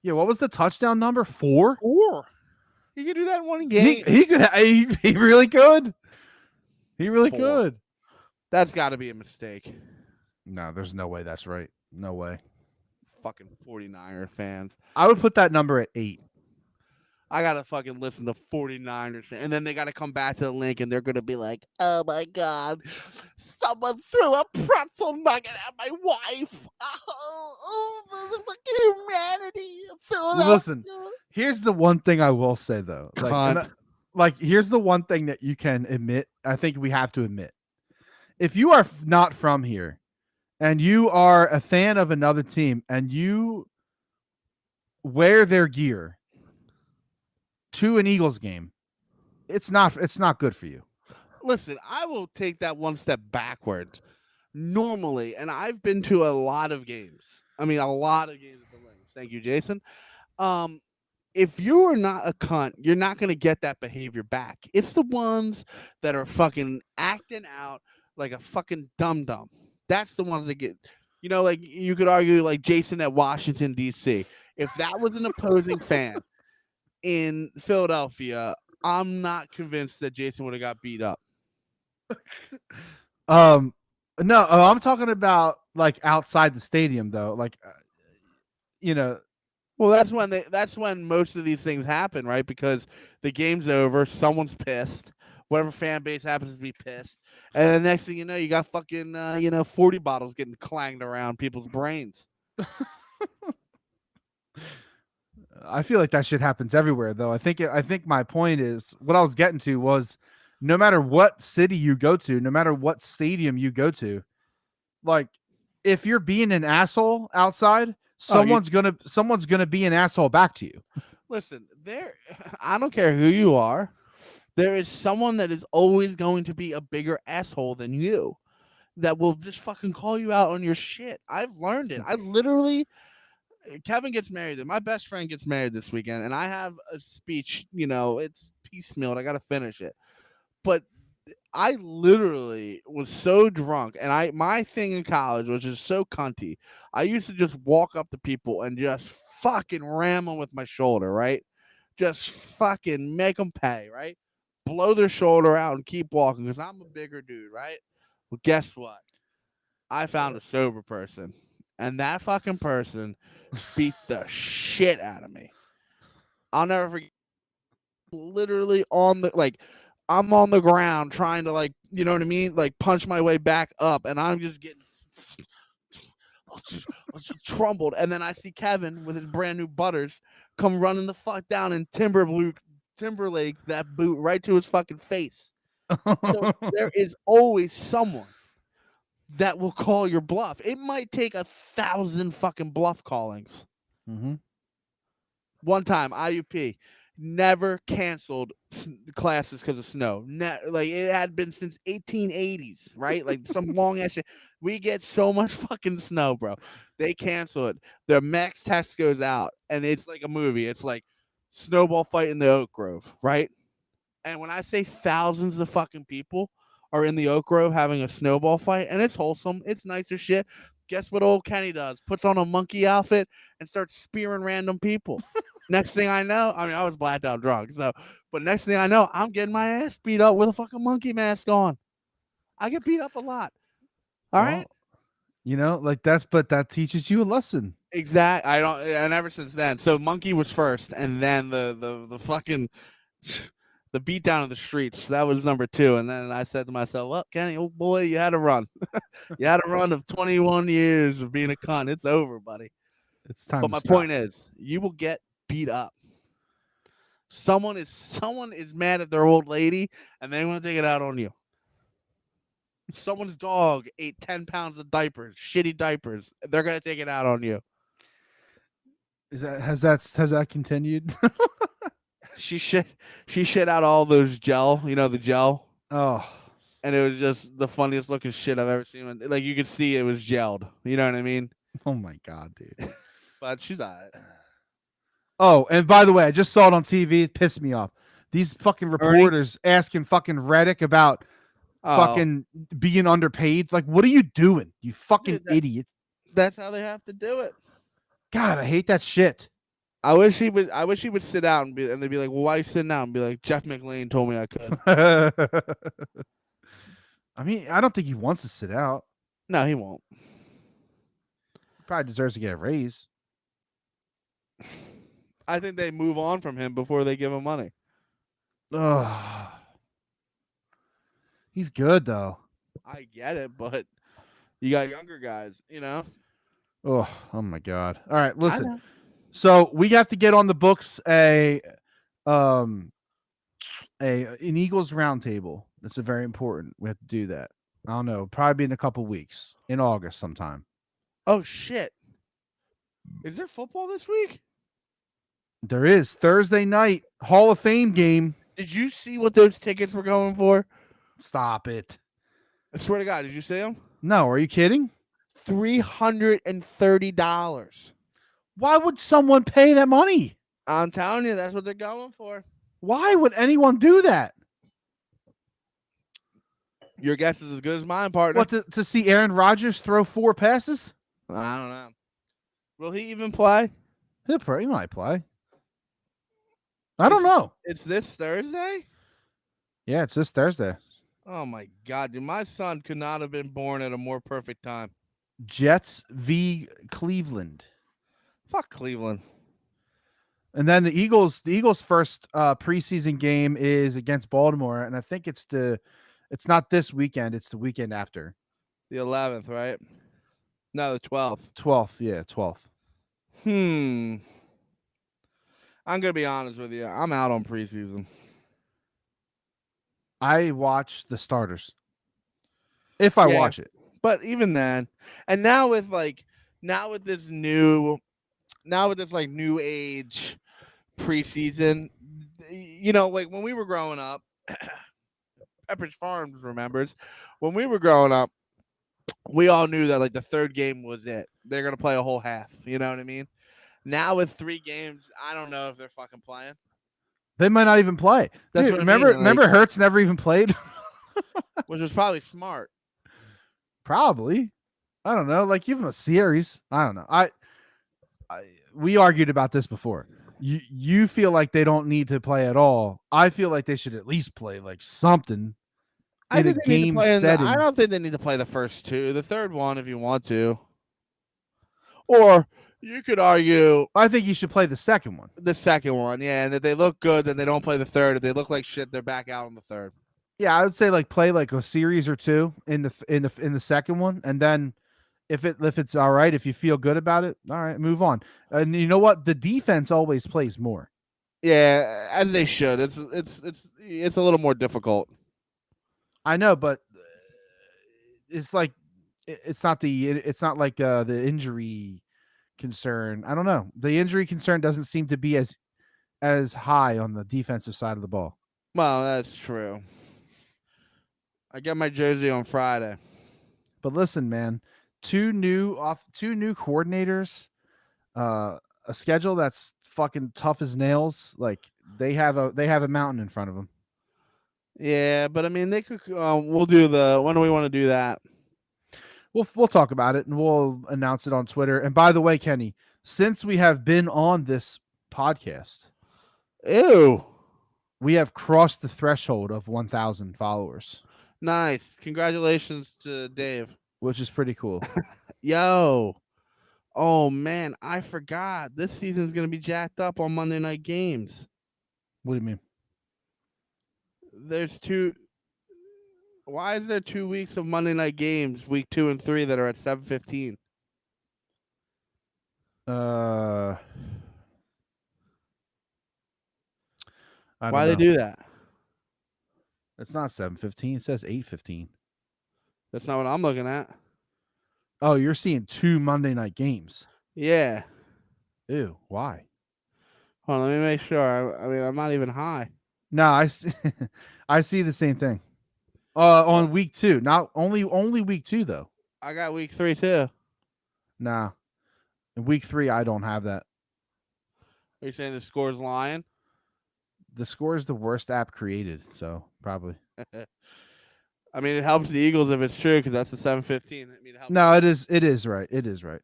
Yeah, what was the touchdown number? 4? Or you can do that in one game. He could. He really could. He really 4. could. That's got to be a mistake. No, there's no way that's right. No way. Fucking 49er fans. I would put that number at 8. I gotta fucking listen to 49ers, and then they gotta come back to the link, and they're gonna be like, "Oh my god, someone threw a pretzel nugget at my wife! Oh, the fucking humanity of Philadelphia!" Listen, here's the one thing I will say though. Here's the one thing that you can admit. I think we have to admit. If you are not from here, and you are a fan of another team, and you wear their gear to an Eagles game, it's not good for you. Listen, I will take that one step backwards. Normally, and I've been to a lot of games. I mean, a lot of games at the Links. Thank you, Jason. If you are not a cunt, you're not going to get that behavior back. It's the ones that are fucking acting out like a fucking dum-dum. That's the ones that get, like you could argue like Jason at Washington, D.C. If that was an opposing fan in Philadelphia, I'm not convinced that Jason would have got beat up. No, I'm talking about like outside the stadium though. Like, Well, that's when most of these things happen, right? Because the game's over, someone's pissed, whatever fan base happens to be pissed, and the next thing you know, you got fucking 40 bottles getting clanged around people's brains. I feel like that shit happens everywhere though. I think my point is what I was getting to was no matter what city you go to, no matter what stadium you go to, like if you're being an asshole outside, someone's gonna be an asshole back to you. Listen, I don't care who you are. There is someone that is always going to be a bigger asshole than you that will just fucking call you out on your shit. I've learned it. Kevin gets married. My best friend gets married this weekend, and I have a speech. It's piecemeal. I got to finish it. But I literally was so drunk, and my thing in college was just so cunty. I used to just walk up to people and just fucking ram them with my shoulder, right? Just fucking make them pay, right? Blow their shoulder out and keep walking because I'm a bigger dude, right? Well, guess what? I found a sober person, and that fucking person beat the shit out of me. I'll never forget. Literally I'm on the ground trying to you know what I mean? Like punch my way back up, and I'm just getting trumbled. And then I see Kevin with his brand new butters come running the fuck down and Timberlake that boot right to his fucking face. So there is always someone that will call your bluff. It might take 1,000 fucking bluff callings. Mm-hmm. One time, IUP never canceled classes because of snow. It had been since 1880s, right? Like some long ass shit. We get so much fucking snow, bro. They cancel it. Their max test goes out, and it's like a movie. It's like snowball fight in the Oak Grove, right? And when I say thousands of fucking people are in the Oak Grove having a snowball fight, and it's wholesome, it's nicer shit. Guess what old Kenny does? Puts on a monkey outfit and starts spearing random people. Next thing I know, I was blacked out drunk. But next thing I know, I'm getting my ass beat up with a fucking monkey mask on. I get beat up a lot. All right. But that teaches you a lesson. Exactly. And ever since then, so monkey was first, and then the fucking the beat down of the streets. That was number 2. And then I said to myself, well, Kenny, old boy, you had a run. You had a run of 21 years of being a cunt. It's over, buddy. It's time. But my point is, you will get beat up. Someone is mad at their old lady, and they want to take it out on you. Someone's dog ate 10 pounds of diapers, shitty diapers. They're gonna take it out on you. Has that continued? She shit out all those gel, the gel. Oh, and it was just the funniest looking shit I've ever seen. Like you could see it was gelled. You know what I mean? Oh my god, dude. But she's alright. Oh, and by the way, I just saw it on TV. It pissed me off. These fucking reporters asking fucking Reddick about fucking being underpaid. Like, what are you doing? You fucking Dude, idiot. that's how they have to do it. God, I hate that shit. I wish he would. I wish he would sit out and they'd be like, "Well, why are you sitting out?" And be like, "Jeff McLean told me I could." I mean, I don't think he wants to sit out. No, he won't. He probably deserves to get a raise. I think they move on from him before they give him money. Ugh. He's good though. I get it, but you got younger guys, you know. Oh my god. All right, I listen. know. So we have to get on the books an Eagles roundtable. That's a very important. We have to do that. I don't know. Probably in a couple weeks, in August sometime. Oh shit! Is there football this week? There is Thursday night Hall of Fame game. Did you see what those tickets were going for? Stop it. I swear to God, did you see them? No, are you kidding? $330. Why would someone pay that money? I'm telling you, that's what they're going for. Why would anyone do that? Your guess is as good as mine, partner. What, to see Aaron Rodgers throw 4 passes? I don't know. Will he even play? He might play. I don't know. It's this Thursday? Yeah, it's this Thursday. Oh my God, dude. My son could not have been born at a more perfect time. Jets v Cleveland. Fuck Cleveland. And then the Eagles first preseason game is against Baltimore, and I think it's not this weekend, it's the weekend after. The 11th, right? No, the 12th. 12th, yeah, 12th. I'm gonna be honest with you. I'm out on preseason. I watch the starters. If I watch it. But even then, and now with this new age preseason, you know, like when we were growing up, Pepperidge Farms remembers when we were growing up, we all knew that like the third game was it. They're gonna play a whole half. You know what I mean? Now with 3 games, I don't know if they're fucking playing. They might not even play. That's Dude, what I remember mean, remember Hurts never even played? Which was probably smart. Probably. I don't know. Like, give him a series. I don't know. We argued about this before. You feel like they don't need to play at all. I feel like they should at least play like something in a game setting. I don't think they need to play the first 2. The third one, if you want to. Or you could argue I think you should play the second one. the second one, yeah, and if they look good, then they don't play the third. If they look like shit, they're back out on the third. Yeah, I would say like play like a series or 2 in the second one, and then if it's all right, if you feel good about it, all right, move on. And you know what? The defense always plays more. Yeah, as they should. It's a little more difficult. I know, but it's like it's not like the injury concern. I don't know. The injury concern doesn't seem to be as high on the defensive side of the ball. Well, that's true. I get my jersey on Friday. But listen, man, two new coordinators, a schedule that's fucking tough as nails. Like they have a mountain in front of them. Yeah, but I mean, they could. We'll do the. When do we want to do that? We'll talk about it and we'll announce it on Twitter. And by the way, Kenny, since we have been on this podcast, Ew, we have crossed the threshold of 1,000 followers. Nice. Congratulations to Dave. Which is pretty cool. Yo. Oh man, I forgot. This season's gonna be jacked up on Monday night games. What do you mean? There's 2. Why is there 2 weeks of Monday night games, week 2 and 3, that are at 7:15? Why they do that? It's not 7:15. It says 8:15. That's not what I'm looking at. Oh, you're seeing 2 Monday night games. Yeah. Ew, why? Hold on, let me make sure. I mean, I'm not even high. No, I see the same thing. On week 2, not only week 2 though. I got week 3 too. Nah, in week 3 I don't have that. Are you saying the score's lying? The Score is the worst app created, so probably. I mean, it helps the Eagles if it's true because that's the 7:15. I mean, it helps. No, it is. It is right. It is right.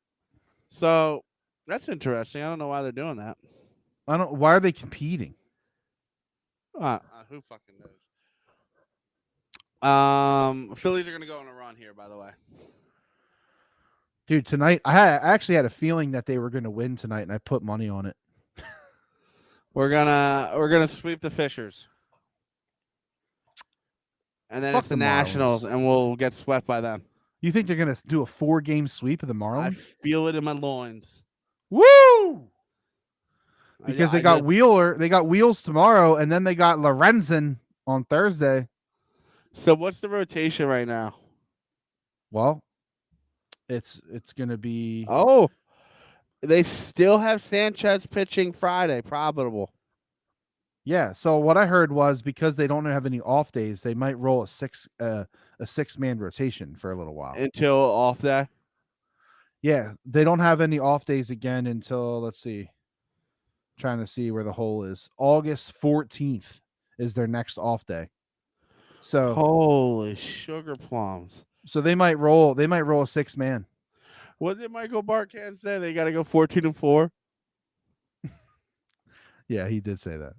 So that's interesting. I don't know why they're doing that. I don't. Why are they competing? Who fucking knows? Phillies are gonna go on a run here, by the way. Dude, tonight I actually had a feeling that they were going to win tonight, and I put money on it. We're gonna sweep the Fishers, and then Fuck it's the the Nationals, Marlins. and we'll get swept by them. You think they're going to do a 4-game sweep of the I Marlins? feel it in my loins. Woo! Because I they got just- Wheeler, they got Wheels tomorrow, and then they got Lorenzen on Thursday. So what's the rotation right now? Well, it's going to be. Oh, they still have Sanchez pitching Friday, probable. Yeah. So what I heard was because they don't have any off days, they might roll a 6-man rotation for a little while. Until off day. Yeah, they don't have any off days again until, let's see. Trying to see where the hole is. August 14th is their next off day. So Holy sugar plums. so they might roll a 6-man. What did Michael Barkan say? They got to go 14-4. Yeah, he did say that.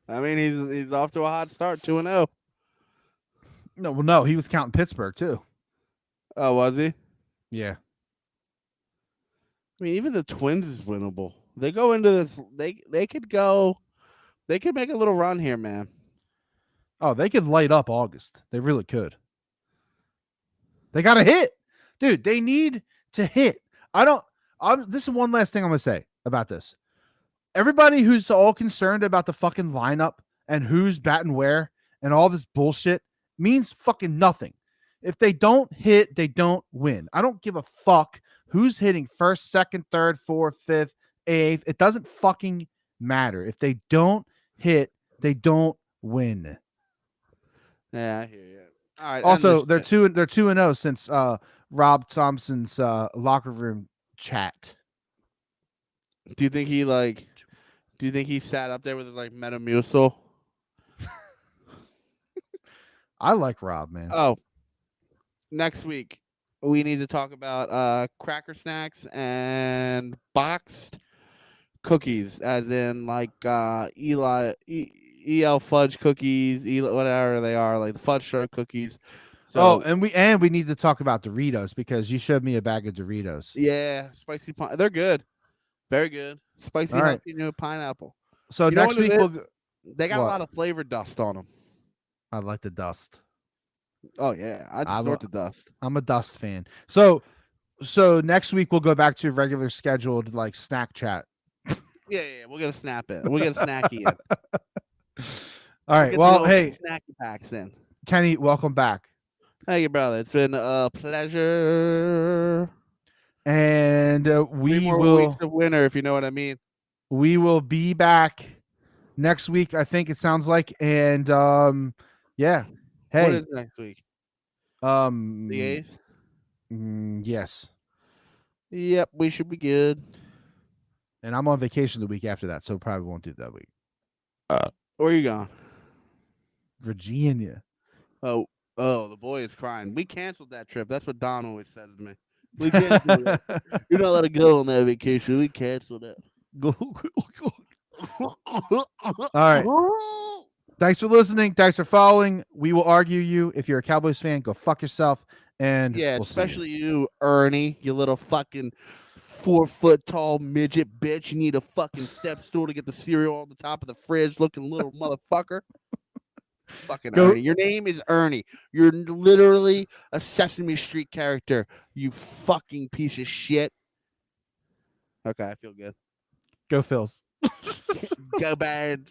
I mean, he's off to a hot start, 2-0. No, he was counting Pittsburgh too. Oh, was he? Yeah. I mean, even the Twins is winnable. They go into this. They could go. They could make a little run here, man. Oh, they could light up August. They really could. They got to hit. Dude, they need to hit. This is one last thing I'm going to say about this. Everybody who's all concerned about the fucking lineup and who's batting where and all this bullshit means fucking nothing. If they don't hit, they don't win. I don't give a fuck who's hitting first, second, third, fourth, fifth, eighth. It doesn't fucking matter. If they don't hit, they don't win. Yeah, I hear you. All right. Also, they're 2-0 since Rob Thompson's locker room chat. Do you think he sat up there with his Metamucil? I like Rob, man. Oh, next week we need to talk about cracker snacks and boxed cookies, as in EL fudge cookies, whatever they are, like the fudge syrup cookies. So, and we need to talk about Doritos because you showed me a bag of Doritos. Yeah, spicy pine. They're good, very good. Spicy jalapeno pineapple. So next week they got a lot of flavor dust on them. I like the dust. Oh yeah, I just snort the dust. I'm a dust fan. So next week we'll go back to regular scheduled snack chat. Yeah, we'll get a snap in. We'll get a snacky in. All right. Well, hey, snacky packs in. Kenny, welcome back. Thank you, brother. It's been a pleasure. And we will weeks of winter, if you know what I mean. We will be back next week, I think it sounds like. And yeah. Hey. What is next week? The 8th? Yes. Yep, we should be good. And I'm on vacation the week after that, so probably won't do that week. Where are you going? Virginia. Oh, the boy is crying. We canceled that trip. That's what Don always says to me. We can't do it. You're not allowed to go on that vacation. We canceled it. All right. Thanks for listening. Thanks for following. We will argue you. If you're a Cowboys fan, go fuck yourself. And yeah, especially you, Ernie, you little fucking 4-foot-tall midget bitch. You need a fucking step stool to get the cereal on the top of the fridge looking little motherfucker. Fucking Ernie. Your name is Ernie. You're literally a Sesame Street character, you fucking piece of shit. Okay, I feel good. Go Phils. Go Birds.